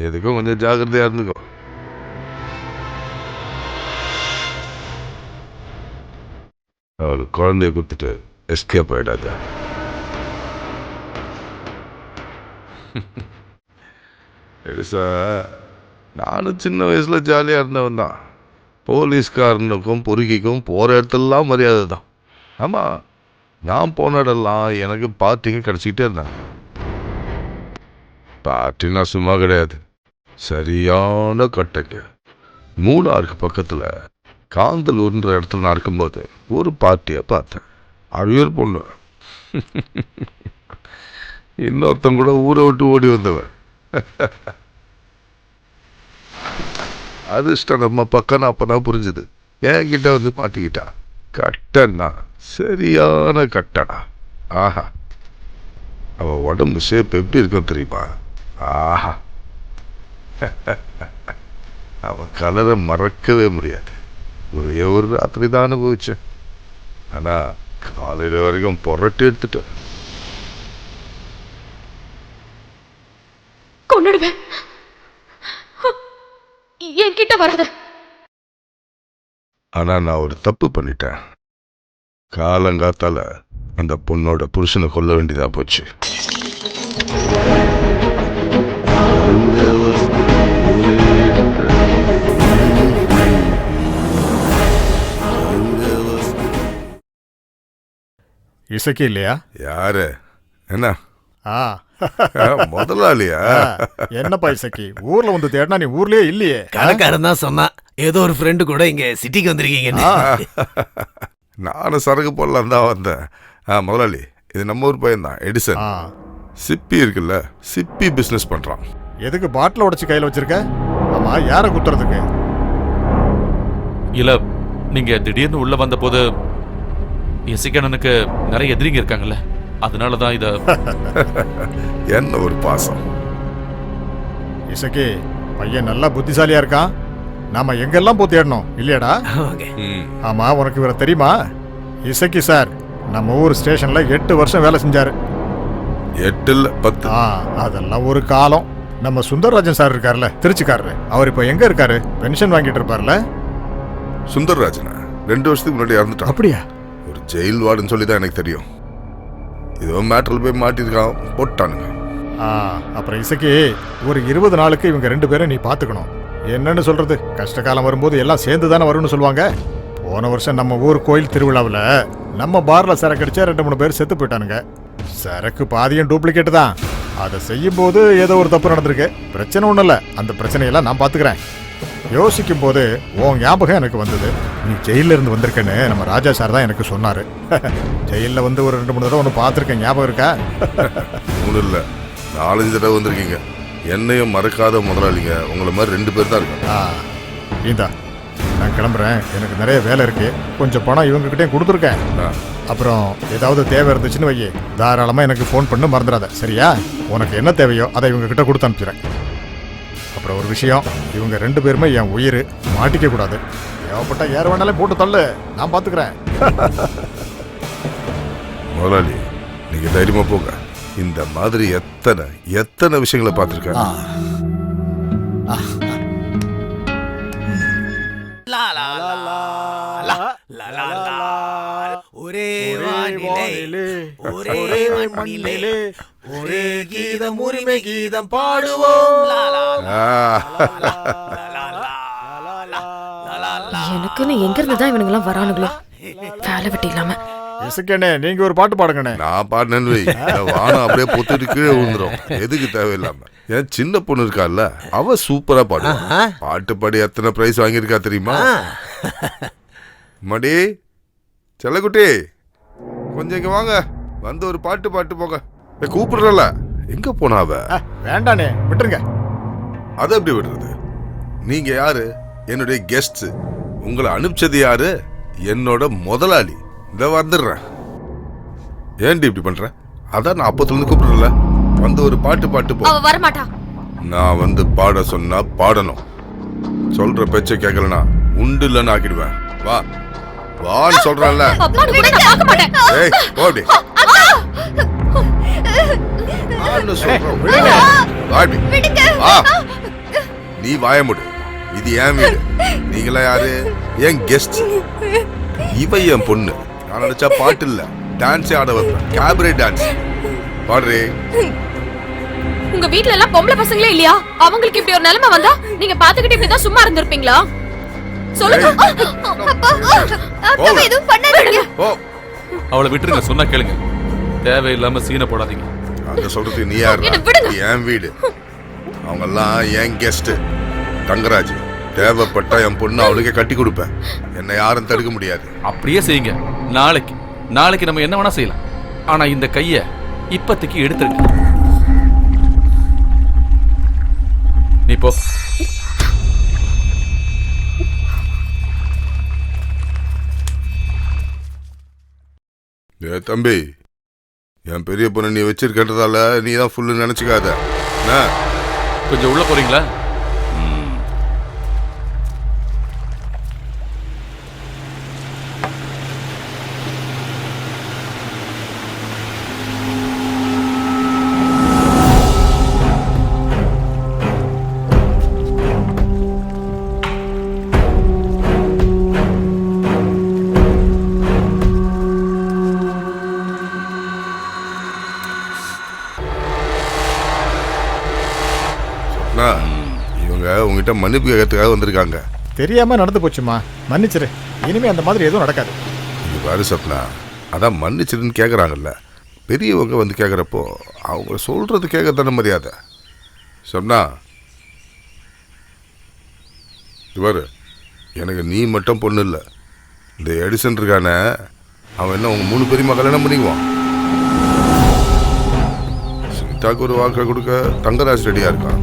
எதுக்கும் கொஞ்சம் ஜாக்கிரதையாக இருந்துக்கோ. அவர் குழந்தைய கொடுத்துட்டு எஸ்கேப் ஆகிடாத. நானும் சின்ன வயசில் ஜாலியாக இருந்தவன் தான். போலீஸ்காரனுக்கும் பொறுக்கிக்கும் போகிற இடத்துலலாம் மரியாதை தான். ஆமாம், நான் போன இடம்லாம் எனக்கு பார்ட்டிங்க கிடச்சிக்கிட்டே இருந்தாங்க. பார்ட்டினா சும்மா கிடையாது, சரியான கட்டைக்கு. மூணாருக்கு பக்கத்தில் காந்தலூர்ன்ற இடத்துல நான் இருக்கும்போது ஒரு பார்ட்டியை பார்த்தேன். அழியூர் பொண்ணு. இன்னொருத்தன் கூட ஊரை விட்டு ஓடி வந்தவன். அதிர்ஷ்டம் நம்ம பக்கம் அப்பதான் புரிஞ்சுது. என்கிட்ட வந்து மாட்டிக்கிட்டா. கட்டன்னா சரியான கட்டடா. ஆஹா, அவ உடம்பு ஷேப் எப்படி இருக்கும் தெரியுமா? ஆஹா, அவன் கலரை மறக்கவே முடியாது. ஒரே ஒரு ராத்திரி தான் அனுபவிச்சேன். ஆனா காலையில வரைக்கும் புரட்டி எடுத்துட்டேன். கொன்னுடுவேன். என்கிட்ட வராத. ஆனா நான் ஒரு தப்பு பண்ணிட்டேன். காலங்காத்தால அந்த பொண்ணோட புருஷனை கொல்ல வேண்டியதா போச்சு. இசக்கி இல்லையா? யாரு? என்ன ஆ முதலாளியா? என்னப்பா இசக்கி, ஊர்ல வந்து தேடினா நீ ஊர்லயே இல்லையே. கடைக்காரன் தான் சொன்னான் ஏதோ ஒரு ஃப்ரெண்டு கூட இங்க சிட்டிக்கு வந்திருக்கீங்கன்னு. நானும் சரக்கு போடலாம் தான் வந்தேன். முதலாளி, இது நம்ம ஊர் பையன் தான், எடிசன். சிப்பி இருக்குல்ல, சிப்பி பிசினஸ் பண்றான். எதுக்கு பாட்டில் உடைச்சு கையில வச்சிருக்க? ஆமா, யார குத்துறதுக்கு? இல்ல, நீங்க திடீர்னு உள்ள வந்த போது இசைக்கண்ணனுக்கு நிறைய எதிரிங்க இருக்காங்கல்ல, அதனாலதான் இத. என்ன ஒரு பாசம். இசக்கி, பையன் நல்லா புத்திசாலியா இருக்கான். நாம எங்கெல்லாம் போய் தேடணும் இல்லையாடா? ஆமா, உனக்கு இவரை தெரியுமா? இசக்கி சார் நம்ம ஊர் ஸ்டேஷன்ல 8 வருஷம் வேலை செஞ்சாரு. 8 இல்ல 10. அதெல்லாம் ஒரு காலம். நம்ம சுந்தரராஜன் சார் இருக்காருல்ல, திருச்சிக்காரரு, அவர் இப்ப எங்க இருக்காரு? பென்ஷன் வாங்கிட்டு இருப்பார்ல. சுந்தரராஜனா 2 வருஷத்துக்கு முன்னாடி இறந்துட்டான். அப்படியா? ஒரு ஜெயில் வார்டுன்னு சொல்லி தான் எனக்கு தெரியும். இதோ மேட்டர்ல போய் மாட்டிருக்கான், போட்டானுங்க. அப்புறம் இசக்கி, ஒரு 20 நாளுக்கு இவங்க 2 பேரும் நீ பாத்துக்கணும். என்னன்னு சொல்றது, கஷ்ட காலம் வரும்போது எல்லாம் சேர்ந்து தானே வரும்னு சொல்லுவாங்க. போன வருஷம் நம்ம ஊர் கோயில் திருவிழாவில் நம்ம பார்ல சரக்கு அடிச்சா 2-3 பேர் செத்து போயிட்டானுங்க. சரக்கு பாதியும் டூப்ளிகேட் தான். அதை செய்யும் போது ஏதோ ஒரு தப்பு நடந்திருக்கு. பிரச்சனை ஒன்றும் இல்லை, அந்த பிரச்சனையெல்லாம் நான் பார்த்துக்கிறேன். யோசிக்கும் போது உன் ஞாபகம் எனக்கு வந்தது. நீ ஜெயில இருந்து வந்திருக்கேன்னு நம்ம ராஜா சார் தான் எனக்கு சொன்னாரு. ஜெயிலில் வந்து ஒரு 2-3 தடவை ஒன்று பார்த்துருக்கேன், ஞாபகம் இருக்கா? 3 இல்லை 4-5 தடவை வந்திருக்கீங்க. என்னையும் மறக்காத முதலாளிங்க உங்களை மாதிரி 2 பேர் தான் இருக்காங்க. இந்தா, நான் கிளம்புறேன், எனக்கு நிறைய வேலை இருக்கு. கொஞ்சம் பணம் இவங்ககிட்டயும் கொடுத்துருக்கேன். அப்புறம் ஏதாவது தேவை இருந்துச்சுன்னு வையே, தாராளமாக எனக்கு ஃபோன் பண்ணு, மறந்துடாத, சரியா? உனக்கு என்ன தேவையோ அதை இவங்க கிட்ட கொடுத்து அனுப்பிச்சிடுறேன். அப்புறம் ஒரு விஷயம், இவங்க 2 பேருமே என் உயிர், மாட்டிக்க கூடாது. தேவைப்பட்டா யார் வேணாலும் போட்டு தள்ளு, நான் பார்த்துக்கிறேன். முதலாளி, நீங்க தைரியமா போங்க. இந்த மாதிரி எத்தனை விஷயங்களை பார்த்துருக்கேன். ஒரே வானிலே ஒரே மண்ணிலே ஒரே கீதம், உரிமை கீதம் பாடுவோம். எனக்குன்னு எங்க இருந்துதான் இவனுங்கெல்லாம் வரானுங்களோ, வேலை வெட்டி இல்லாம. இசக்கண்ணே, நீங்க ஒரு பாட்டு பாடுங்கண்ணே. நான் பாடினேன்னு வை, வானம் அப்படியே பொத்துட்டு கீழே விழுந்துரும். எதுக்கு தேவையில்லாம. என் சின்ன பொண்ணு இருக்கால, அவ சூப்பரா பாடுவா. பாட்டு பாடி எத்தனை பிரைஸ் வாங்கியிருக்கா தெரியுமா? மடி செல்லக்குட்டி, கொஞ்சம் இங்க வாங்க, வந்து ஒரு பாட்டு பாட்டு போங்க. கூப்பிடுறல, எங்க போனா அவ? வேண்டானே, விட்டுருங்க. அதை எப்படி விடுறது? நீங்க யாரு? என்னுடைய கெஸ்ட். உங்களை அனுப்பிச்சது யாரு? என்னோட முதலாளி. இந்த வந்துடுறேன். ஏன்டி இப்படி பண்ற? அதான் நான் அப்பத்துல இருந்து கூப்பிடுறல, வந்து ஒரு பாட்டு பாட்டு போ. அவ வரமாட்டா. நான் வந்து பாட சொன்னா பாடணும். சொல்ற பேச்ச கேட்கலனா உண்டு இல்லன்னு ஆக்கிடுவேன். வா வான்னு சொல்றேன்ல. ஏய் போடி. நீ வாய முடு. இது ஏன் வீடு. நீங்களா யாரு? என் கெஸ்ட். இவ என் பொண்ணு. நான் நினைச்சா பாட்டு இல்ல, டான்ஸே ஆட வைப்பேன். கேபரே டான்ஸ் பாடுறே. உங்க வீட்ல எல்லாம் பொம்பளை பசங்களே இல்லையா? அவங்களுக்கு இப்படி ஒரு நிலைமை வந்தா நீங்க பாத்துக்கிட்டு இப்படிதான் சும்மா இருந்திருப்பீங்களா? சொல்லுங்க. அப்பா எதுவும் பண்ணாதீங்க. அவளை விட்டுருங்க, சொன்னா கேளுங்க. தேவையில்லாம சீனை போடாதீங்க. அங்க சொல்றது நீ யாரு? என் வீடு. அவங்க எல்லாம் என் கெஸ்ட். தங்கராஜ், தேவைப்பட்டா என் பொண்ணு அவளுக்கே கட்டி கொடுப்பேன். என்னை யாரும் தடுக்க முடியாது. அப்படியே செய்யுங்க. நாளைக்கு நம்ம என்ன வேணா செய்யலாம். ஆனா இந்த கைய இப்பத்துக்கு எடுத்துருங்க. நீ போ. தம்பி, என் பெரிய பொண்ணு நீ வச்சிருக்கன்றதால நீ தான் ஃபுல்லு நினைச்சுக்காத. கொஞ்சம் உள்ள போறீங்களா? சொப்னா, இவங்க உங்ககிட்ட மன்னிப்பு கேட்கறதுக்காக வந்திருக்காங்க. தெரியாம நடந்து போச்சுமா, மன்னிச்சிரு. இனிமே அந்த மாதிரி எதுவும் நடக்காது. இது பாரு சொப்னா, அதான் மன்னிச்சிருன்னு கேட்குறாங்கல்ல. பெரியவங்க வந்து கேட்குறப்போ அவங்க சொல்றது கேட்க தானே மரியாதை. சொப்னா, இது பாரு, எனக்கு நீ மட்டும் பொண்ணு இல்லை. இந்த எடிசன் இருக்கானே, அவன் என்ன உங்க 3 பெரியம்மா கல்யாணம் பண்ணிக்குவான். சுனிதாக்கு ஒரு வாக்கை கொடுக்க தங்கராஜ் ரெடியா இருக்கான்.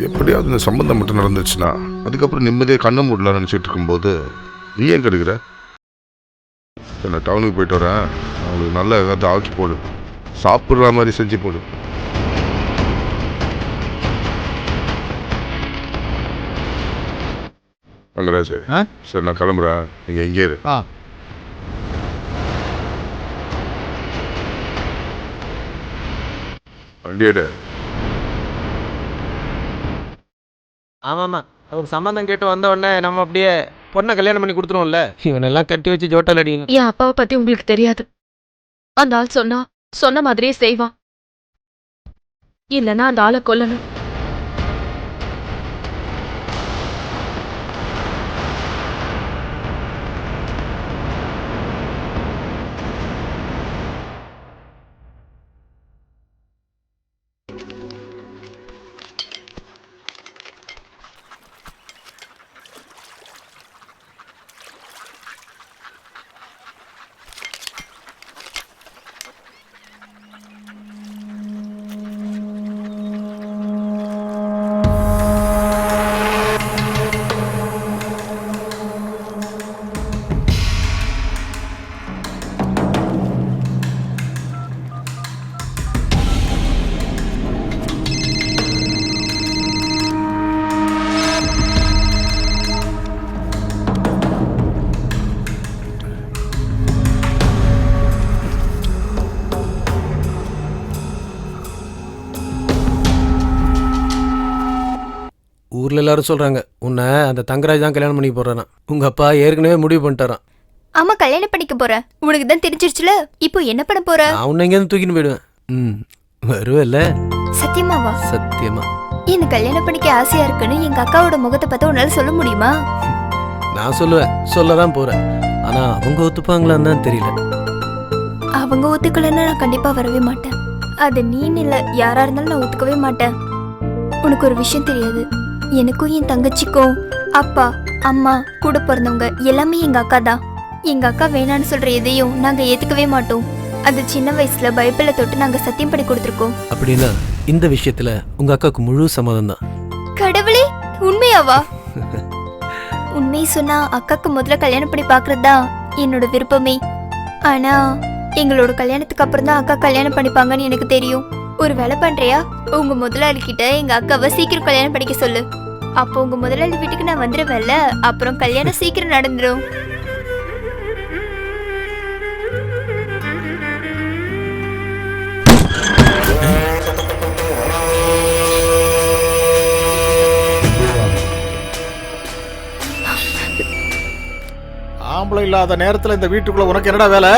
எப்படியாவது இந்த சம்பந்தம் மட்டும் நடந்துச்சுன்னா அதுக்கப்புறம் நிம்மதியாக கண்ண மூடலாம் நினச்சிட்டு இருக்கும்போது நீ ஏன் கெடுக்கிற? நான் டவுனுக்கு போயிட்டு வரேன். அவங்களுக்கு நல்ல ஏதாவது ஆக்கி போடு, சாப்பிட்ற மாதிரி செஞ்சு போடு. தங்கராஜ், சரி நான் கிளம்புறேன். நீங்கள் எங்கே இரு. வண்டியேடு. ஆமாம்மா, அவர் சம்மந்தம் கேட்டு வந்த உடனே நம்ம அப்படியே பொண்ணை கல்யாணம் பண்ணி கொடுத்துருவோம்ல. இவனெல்லாம் கட்டி வச்சு ஜோட்டால் அடிக்கணும். என் அப்பாவை பத்தி உங்களுக்கு தெரியாது. அந்த ஆள் சொன்ன மாதிரியே செய்வான். இல்லைன்னா அந்த ஆளை கொல்லணும். ஊரில் எல்லாரும் சொல்கிறாங்க உன்னை அந்த தங்கராஜ் தான் கல்யாணம் பண்ணி போடுறான். உங்கள் அப்பா ஏற்கனவே முடிவு பண்ணிட்டாரான். ஆமா, கல்யாணம் பண்ணிக்க போறேன். உனக்கு தான் தெரிஞ்சிருச்சுல. இப்போ என்ன பண்ண போற? நான் உன்னை எங்கேருந்து தூக்கின்னு போயிடுவேன். வருவல்ல? சத்தியமாவா? சத்தியமா. என்ன கல்யாணம் பண்ணிக்க ஆசையா இருக்குன்னு எங்க அக்காவோட முகத்தை பார்த்தா உன்னால சொல்ல முடியுமா? நான் சொல்லுவேன், சொல்ல தான் போகிறேன். ஆனால் அவங்க ஒத்துப்பாங்களான்னு தான் தெரியல. அவங்க ஒத்துக்கலன்னா நான் கண்டிப்பா வரவே மாட்டேன். அது நீன்னு இல்ல, யாரா இருந்தாலும் நான் ஒத்துக்கவே மாட்டேன். உனக்கு ஒரு விஷயம் தெரியாது, எனக்கும் என் தங்கச்சிக்கும் அப்பா அம்மா கூட பிறந்தவங்க எல்லாமே எங்க அக்கா தான். எங்க அக்கா வேணான்னு சொல்ற எதையும் நாங்க ஏத்துக்கவே மாட்டோம். அது சின்ன வயசுல பைபிளை தொட்டு நாங்க சத்தியம் பண்ணி கொடுத்துருக்கோம். அப்படின்னா இந்த விஷயத்துல உங்க அக்காவுக்கு முழு சம்மதம் தான். கடவுளே, உண்மையாவா? உண்மையை சொன்னா அக்காக்கு முதல்ல கல்யாணம் பண்ணி பாக்குறதா என்னோட விருப்பமே. ஆனா எங்களோட கல்யாணத்துக்கு அப்புறம் தான் அக்கா கல்யாணம் பண்ணிப்பாங்கன்னு எனக்கு தெரியும். ஒரு வேலை பண்றியா? உங்க முதலாளி கிட்ட எங்க அக்காவை சீக்கிரம் கல்யாணம் பண்ணிக்க சொல்லு. அப்போ உங்க முதலாளி வீட்டுக்கு நான் வந்துடுவேன்ல, அப்புறம் கல்யாணம் சீக்கிரம் நடந்துடும். ஆம்பளை இல்லாத நேரத்துல இந்த வீட்டுக்குள்ள உனக்கு என்னடா வேலை?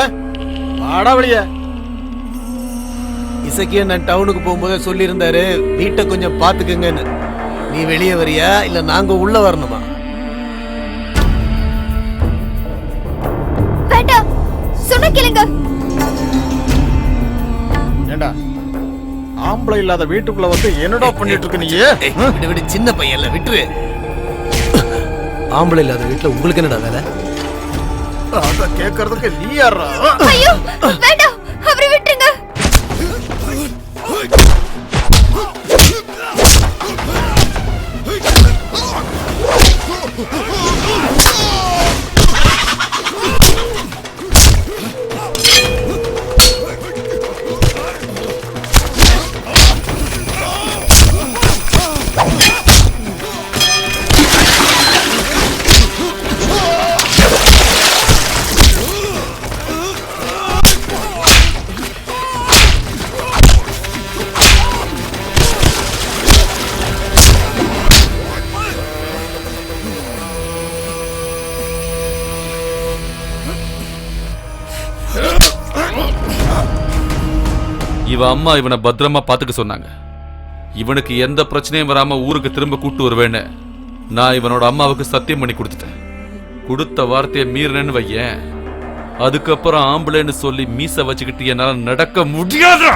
வாடா வெளியே. இசக்கிய நான் டவுனுக்கு போகும்போதே சொல்லியிருந்தாரு, வீட்டை கொஞ்சம் பார்த்துக்குங்கன்னு. நீ வெளியே வரியா இல்லை நாங்கள் உள்ள வரணுமா? வேண்டாம், சொன்ன கேளுங்க. ஏண்டா ஆம்பளை இல்லாத வீட்டுக்குள்ள வந்து என்னடா பண்ணிட்டு இருக்க நீ? விடு விடு, சின்ன பையன்ல விட்டுரு. ஆம்பளை இல்லாத வீட்டில் உங்களுக்கு என்னடா வேலை? அத கேட்கறதுக்கு நீ யாரா? ஐயோ வேண்டாம், அவரை விட்டுருங்க. இவன் அம்மா இவனை பத்திரமா பாத்துக்க சொன்னாங்க. இவனுக்கு எந்த பிரச்சனையும் வராம ஊருக்கு திரும்ப கூட்டு வருவேன்னு நான் இவனோட அம்மாவுக்கு சத்தியம் பண்ணி கொடுத்துட்டேன். கொடுத்த வார்த்தையை மீறினேன்னு வையேன், அதுக்கப்புறம் ஆம்பளைன்னு சொல்லி மீச வச்சுக்கிட்டு என்னால நடக்க முடியாது.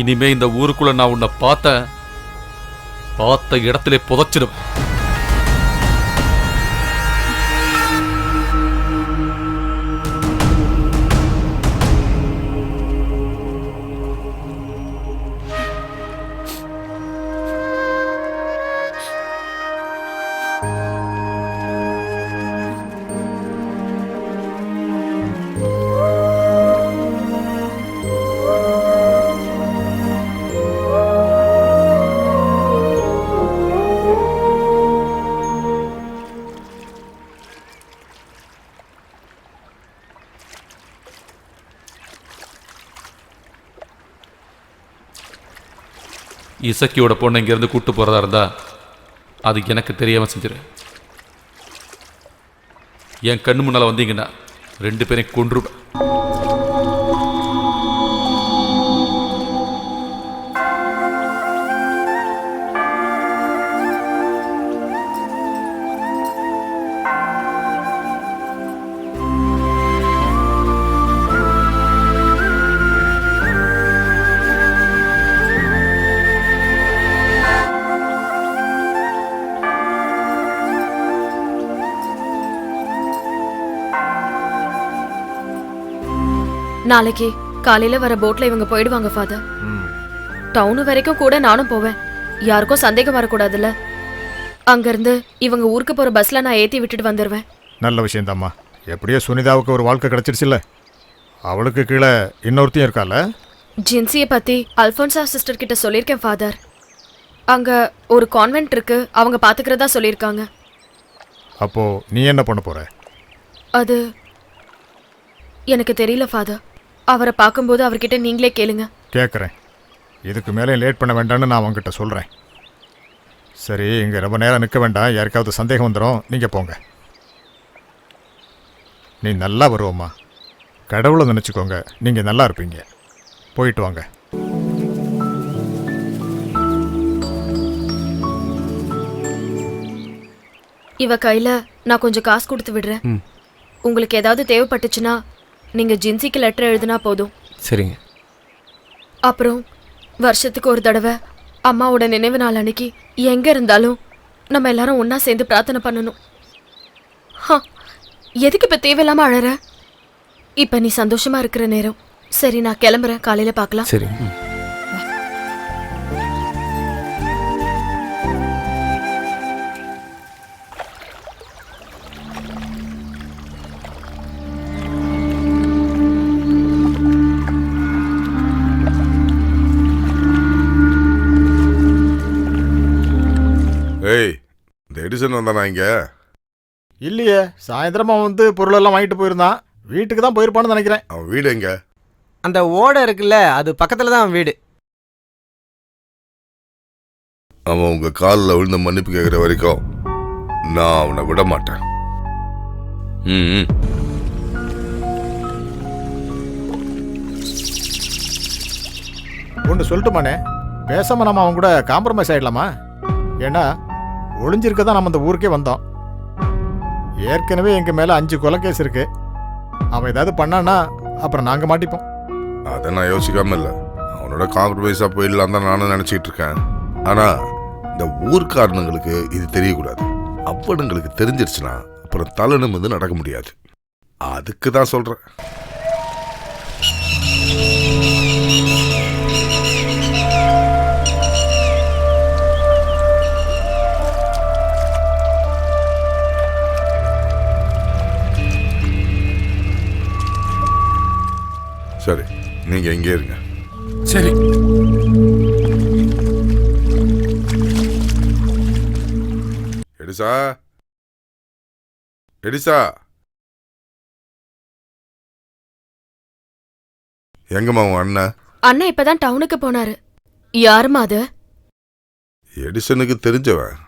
இனிமே இந்த ஊருக்குள்ள நான் உன்னை பார்த்த இடத்திலே புதைச்சிடுவேன். இசக்கியோட பொண்ணை இங்கேருந்து கூட்டு போகிறதா இருந்தா அது எனக்கு தெரியாமல் செஞ்சிரு. என் கண்ணு முன்னால் வந்தீங்கன்னா 2 பேரையும் கொன்றுவேன். நாளைக்கு காலையில வர போட்ல இவங்க போயிடுவாங்க ஃபாதர். டவுன் வரைக்கும் கூட நானும் போவேன். யாருக்கும் சந்தேகம் வரக்கூடாதுல்ல. அங்கிருந்து இவங்க ஊருக்கு போற பஸ்ல நான் ஏத்தி விட்டுட்டு வந்துடுவேன். நல்ல விஷயம்தாம்மா. எப்படியோ சுனிதாவுக்கு ஒரு வாழ்க்கை கிடைச்சிருச்சுல்ல. அவளுக்கு கீழே இன்னொருத்தையும் இருக்கால. ஜின்சியை பத்தி அல்போன்சா சிஸ்டர் கிட்ட சொல்லியிருக்கேன் ஃபாதர். அங்க ஒரு கான்வென்ட் இருக்கு, அவங்க பாத்துக்கிறதா சொல்லியிருக்காங்க. அப்போ நீ என்ன பண்ண போற? அது எனக்கு தெரியல ஃபாதர். அவரை பார்க்கும்போது அவர்கிட்ட நீங்களே கேளுங்க. கேட்குறேன். இதுக்கு மேலே லேட் பண்ண வேண்டாம்னு நான் அவங்ககிட்ட சொல்கிறேன். சரி, இங்கே ரொம்ப நேரம் நிற்க வேண்டாம். யாருக்காவது சந்தேகம் வந்துடும். நீங்கள் போங்க. நீ நல்லா வருவோம்மா. கடவுளை நினச்சிக்கோங்க. நீங்கள் நல்லா இருப்பீங்க. போயிட்டு வாங்க. இவ கையில நான் கொஞ்சம் காசு கொடுத்து விடுறேன். உங்களுக்கு ஏதாவது தேவைப்பட்டுச்சுன்னா நீங்க ஜின்சிக்கு லெட்டர் எழுதினா போதும். சரிங்க. அப்புறம் வருஷத்துக்கு ஒரு தடவை அம்மாவோட நினைவு நாள் அன்னைக்கு எங்க இருந்தாலும் நம்ம எல்லாரும் ஒன்னா சேர்ந்து பிரார்த்தனை பண்ணணும். எதுக்கு இப்ப தேவையில்லாம அழற? இப்ப நீ சந்தோஷமா இருக்கிற நேரம். சரி, நான் கிளம்புறேன். காலையில பார்க்கலாம். சரி. ஏய், இந்த எடிசன் வந்தானா இங்க? இல்லையே, சாயந்தரமா வந்து பொருளெல்லாம் வாங்கிட்டு போயிருந்தான். வீட்டுக்கு தான் போயிருப்பான்னு நினைக்கிறேன். அவன் வீடு எங்க? அந்த ஓடை இருக்குல்ல, அது பக்கத்துல தான் அவன் வீடு. அவன் உங்க காலில் விழுந்த மன்னிப்பு கேட்குற வரைக்கும் நான் அவனை விட மாட்டேன். ஒன்று சொல்லட்டுமானே, பேசாம நம்ம அவன் கூட காம்ப்ரமைஸ் ஆயிடலாமா? ஏன்னா ஒளிஞ்சிருக்க தான் நம்ம இந்த ஊருக்கே வந்தோம். ஏற்கனவே எங்க மேல 5 கொலை கேஸ் இருக்கு. அவன் ஏதாவது பண்ணான்னா அப்புறம் நாங்க மாட்டிப்போம். அதை நான் யோசிக்காம இல்லை. அவனோட காம்ப்ரமைஸாக போயிடலாம் தான் நானும் நினச்சிக்கிட்டு இருக்கேன். ஆனா இந்த ஊர்க்காரனுங்களுக்கு இது தெரியக்கூடாது. அப்பனுங்களுக்கு தெரிஞ்சிருச்சுன்னா அப்புறம் தலை நிமிர்ந்து நடக்க முடியாது. அதுக்கு தான் சொல்றேன். சரி, நீங்க எங்கே இருங்க. சரி. எடிசா, எடிசா, எங்கம்மா உன் அண்ணன்? அண்ணன் இப்பதான் டவுனுக்கு போனாரு. யாருமா அது? எடிசனுக்கு தெரிஞ்சவன்.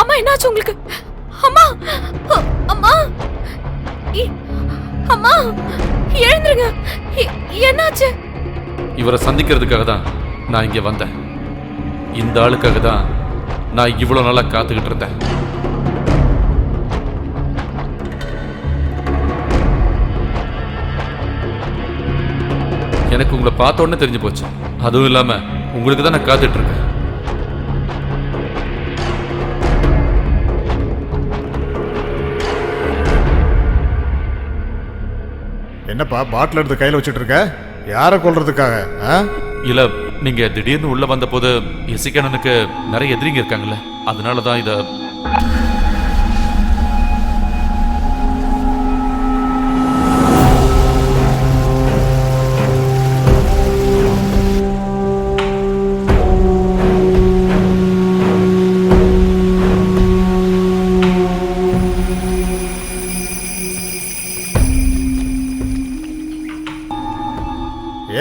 அம்மா, என்னாச்சு உங்களுக்கு? அம்மா, அம்மா, அம்மா, எழுந்துருங்க. என்னாச்சு? இவரை சந்திக்கிறதுக்காக தான் நான் இங்க வந்தேன். இந்த ஆளுக்காக தான் நான் இவ்வளவு நாளா காத்துக்கிட்டு இருந்தேன். எனக்கு உங்களை பார்த்த உடனே தெரிஞ்சு போச்சு. அதுவும் இல்லாம உங்களுக்கு தான் நான் காத்துட்டு இருக்கேன். என்னப்பா பாட்டில் எடுத்து கையில் வச்சுட்டு இருக்க? யாரை கொல்றதுக்காக? இல்ல, நீங்க திடீர்னு உள்ள வந்த போது இசைக்கண்ணனுக்கு நிறைய எதிரிங்க இருக்காங்கல்ல, அதனாலதான் இத.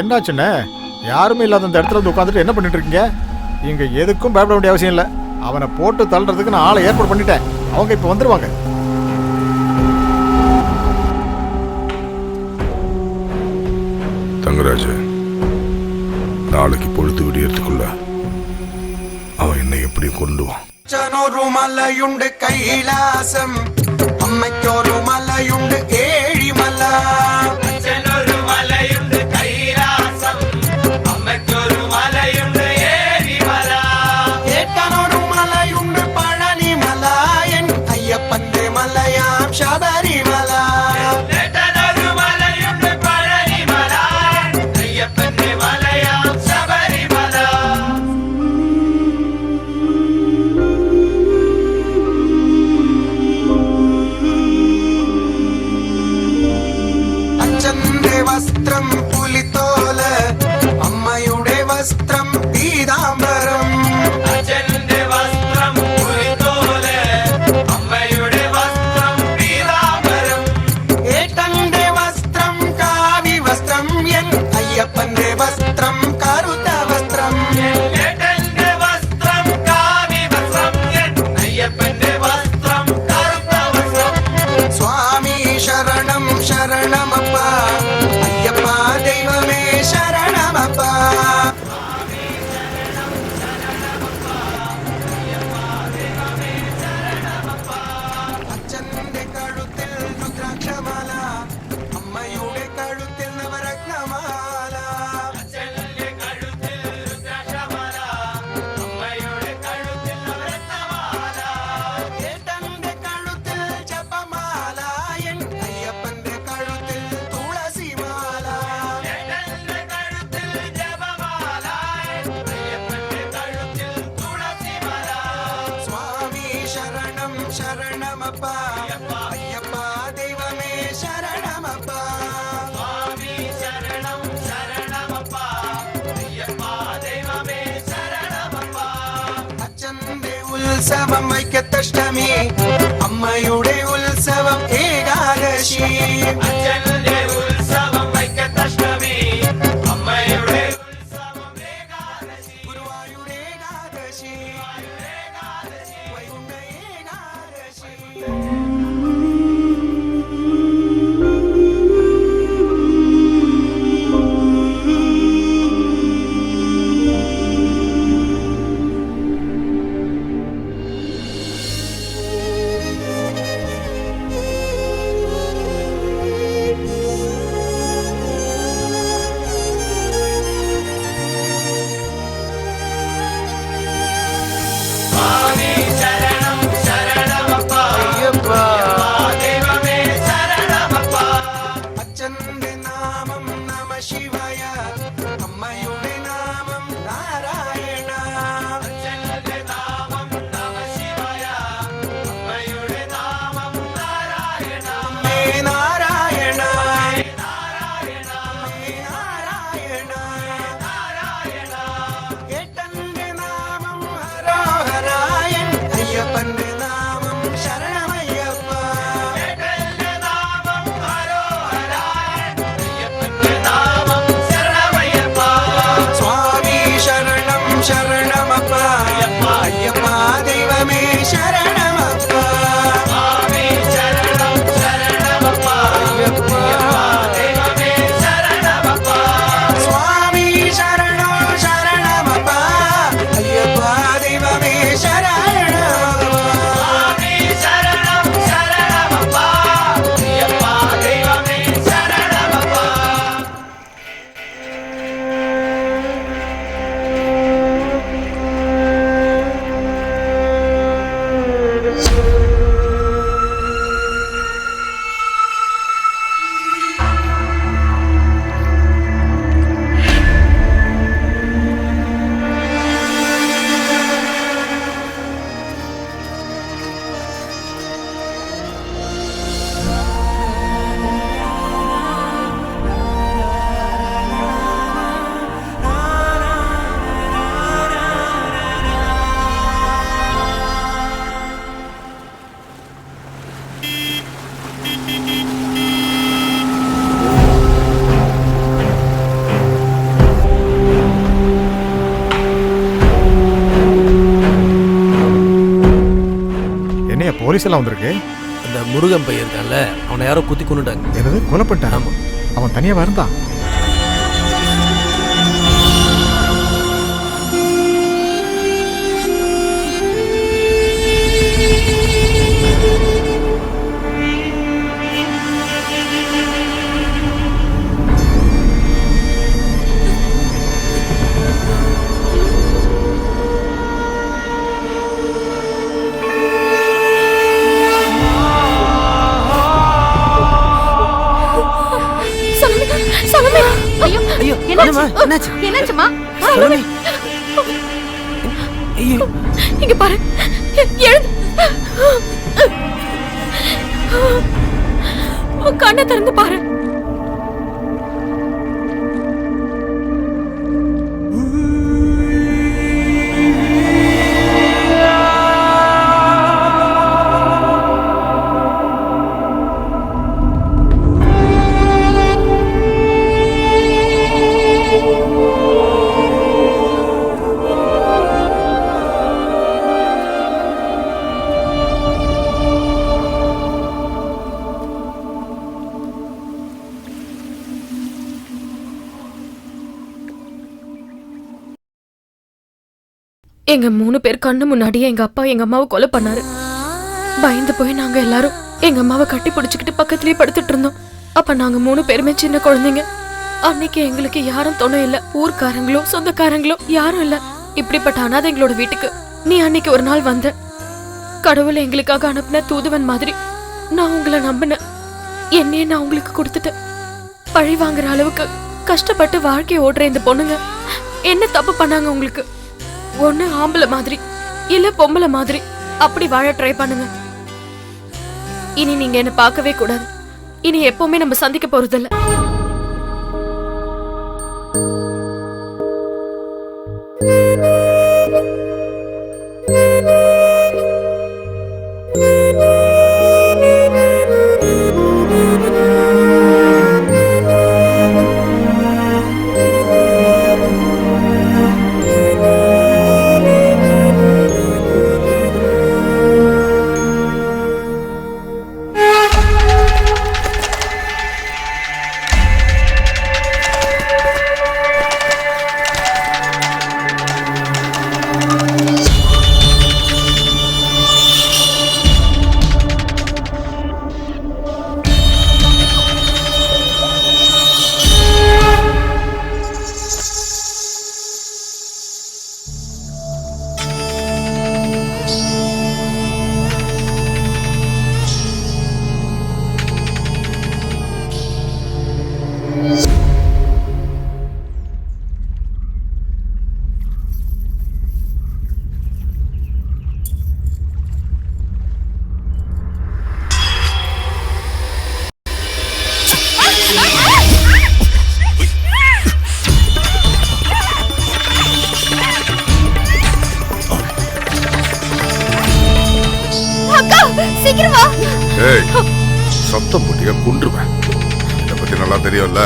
என்னாச்சுண்ணே? யாருமே இல்லாத அந்த இடத்துல வந்து உட்காந்துட்டு என்ன பண்ணிட்டு இருக்கீங்க? இங்க எதுக்கும் பயப்பட வேண்டிய அவசியம் இல்லை. அவனை போட்டு தள்ளுறதுக்கு நான் ஆளை ஏற்பாடு பண்ணிட்டேன். அவங்க இப்ப வந்துருவாங்க. தங்கராஜ், நாளைக்கு பொழுது விடியறதுக்குள்ள அவன் என்னை எப்படி கொண்டுவான்? അച്ഛനൊരു മലയുണ്ട് കൈലാസം, അമ്മയ്ക്കൊരു മലയുണ്ട് ഏഴിമല. അച്ഛനൊരു മലയുണ്ട് കൈലാസം, അമ്മയ്ക്കൊരു മലയുണ്ട് ഏഴിമല. ഏട്ടനൊരു മലയുണ്ട് പഴനിമല, എൻ അയ്യപ്പന്റെ മലയാം ശബരിമല. ഏട്ടനൊരു മലയുണ്ട് പഴനിമല, അയ്യപ്പന്റെ മലയാം ശബരിമല. ഉത്സവം വൈക്കത്തഷ്ടമി അമ്മയുടെ ഉത്സവം ഏകാദശി അച്ഛന്റെ ഉത്സവം വൈക്കത്തഷ്ടമി അമ്മയുടെ ഉത്സവം ഏകാദശി ഗുരുവായൂർ ഏകാദശി വൈകുണ്ഠ ഏകാദശി അച്ഛന്റെ നാമം നമ ശിവായ അമ്മയുടെ നാമം നാരായണ അച്ഛന്റെ നാമം നമ ശിവായ അമ്മയുടെ നാമം നാരായണ അമ്മേ നാരായണ നാരായണ അമ്മേ നാരായണ നാരായണ ഏട്ടന്റെ നാമം ഹരോഹരായൻ അയ്യപ്പന്റെ നാമം ശരണമയ്യപ്പ ഏട്ടന്റെ നാമം ഹരോഹരായൻ അയ്യപ്പന്റെ നാമം ശരണമയ്യപ്പ സ്വാമി ശരണം ശരണമപ്പ അയ്യപ്പ ദൈവമേ ശരണമപ്പ സ്വാമി ശരണം ശരണമപ്പ അയ്യപ്പ ദൈവമേ ശരണമപ്പ സ്വാമി ശരണം ശരണമപ്പ അയ്യപ്പ ദൈവമേ ശരണമപ്പ സ്വാമി ശരണം ശരണമപ്പ അയ്യപ്പ ദൈവമേ ശരണമപ്പ என்னையா போலீஸ் எல்லாம் வந்திருக்கு? அந்த முருகன் பையன் இருக்கான்ல, அவனை யாரோ குத்தி கொண்டுட்டாங்க. என்னது கொலை பண்ணிட்டான்? ஆமா. அவன் தனியா இருந்தான். ஐயோ ஐயோ, என்னாச்சு? என்னாச்சு? என்னாச்சுமா? சலோமி. ஐயோ, இங்க பாரு எழுந்து கண்ணை திறந்து பாரு. எங்க 3 பேர் கண்ணு முன்னாடியே எங்க அப்பா எங்க அம்மாவை கொலை பண்ணாரு. பயந்து போய் நாங்க எல்லாரும் எங்க அம்மாவை கட்டி பிடிச்சுக்கிட்டு பக்கத்துலயே படுத்துட்டு இருந்தோம். அப்ப நாங்க 3 பேருமே சின்ன குழந்தைங்க. அன்னைக்கு எங்களுக்கு யாரும் துணை இல்ல. ஊர்க்காரங்களோ சொந்தக்காரங்களோ யாரும் இல்ல. இப்படிப்பட்ட அனாதை எங்களோட வீட்டுக்கு நீ அன்னைக்கு ஒரு நாள் வந்த. கடவுளை எங்களுக்காக அனுப்பின தூதுவன் மாதிரி நான் உங்களை நம்பினேன். என்னையே நான் உங்களுக்கு கொடுத்துட்டேன். பழி வாங்குற அளவுக்கு கஷ்டப்பட்டு வாழ்க்கையை ஓடுற இந்த பொண்ணுங்க என்ன தப்பு பண்ணாங்க உங்களுக்கு? ஒண்ணு ஆம்பளை மாதிரி இல்ல பொம்பளை மாதிரி அப்படி வாழ ட்ரை பண்ணுங்க. இனி நீங்க என்ன பார்க்கவே கூடாது. இனி எப்பவுமே நம்ம சந்திக்க போறதில்ல. சீக்கிரம் வா. ஏய் சத்தம் போட்டியா கொன்றுவேன். இதை பத்தி நல்லா தெரியும்ல.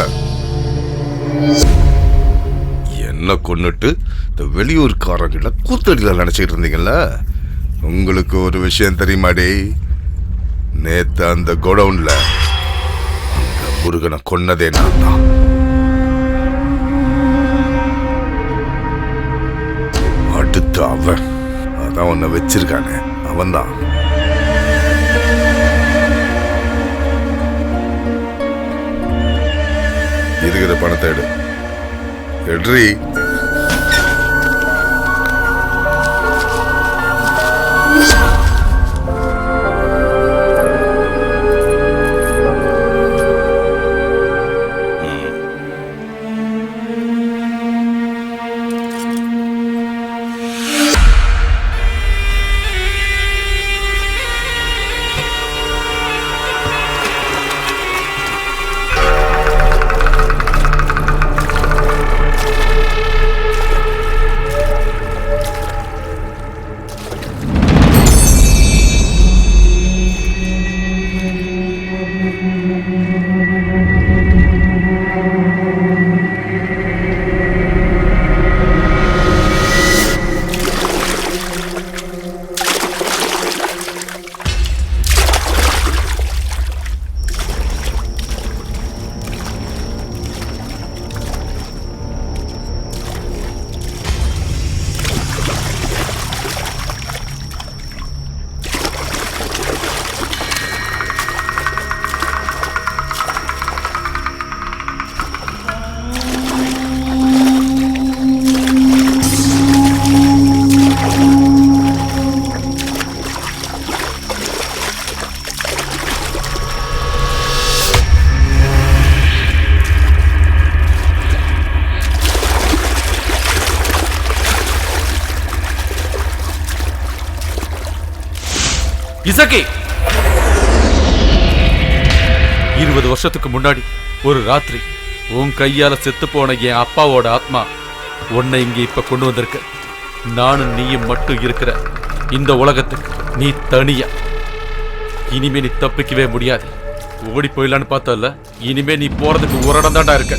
என்ன கொன்னுட்டு இந்த வெளியூர்காரங்கள கூத்தடியில் நினைச்சிட்டு இருந்தீங்கல்ல. உங்களுக்கு ஒரு விஷயம் தெரியுமாடி? நேத்து அந்த கோடவுன்ல அந்த முருகனை கொன்னதே நான் தான். அடுத்து அவன் அதான் உன்னை வச்சிருக்கானே அவன்தான். இருக்கிற பணத்தை எடு. எட்ரி. இசக்கி, 20 வருஷத்துக்கு முன்னாடி ஒரு ராத்திரி உன் கையால செத்து போன என் அப்பாவோட ஆத்மா உன்னை இங்க இப்ப கொண்டு வந்திருக்க. நானும் நீயும் மட்டும் இருக்கிற இந்த உலகத்துக்கு நீ தனியா. இனிமே நீ தப்பிக்கவே முடியாது. ஓடி போயிடலான்னு பார்த்தல, இனிமே நீ போறதுக்கு ஒரு இடம் தாண்டா இருக்க.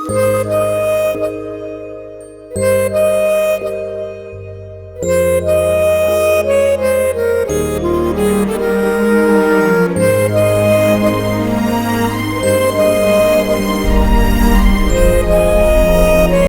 la la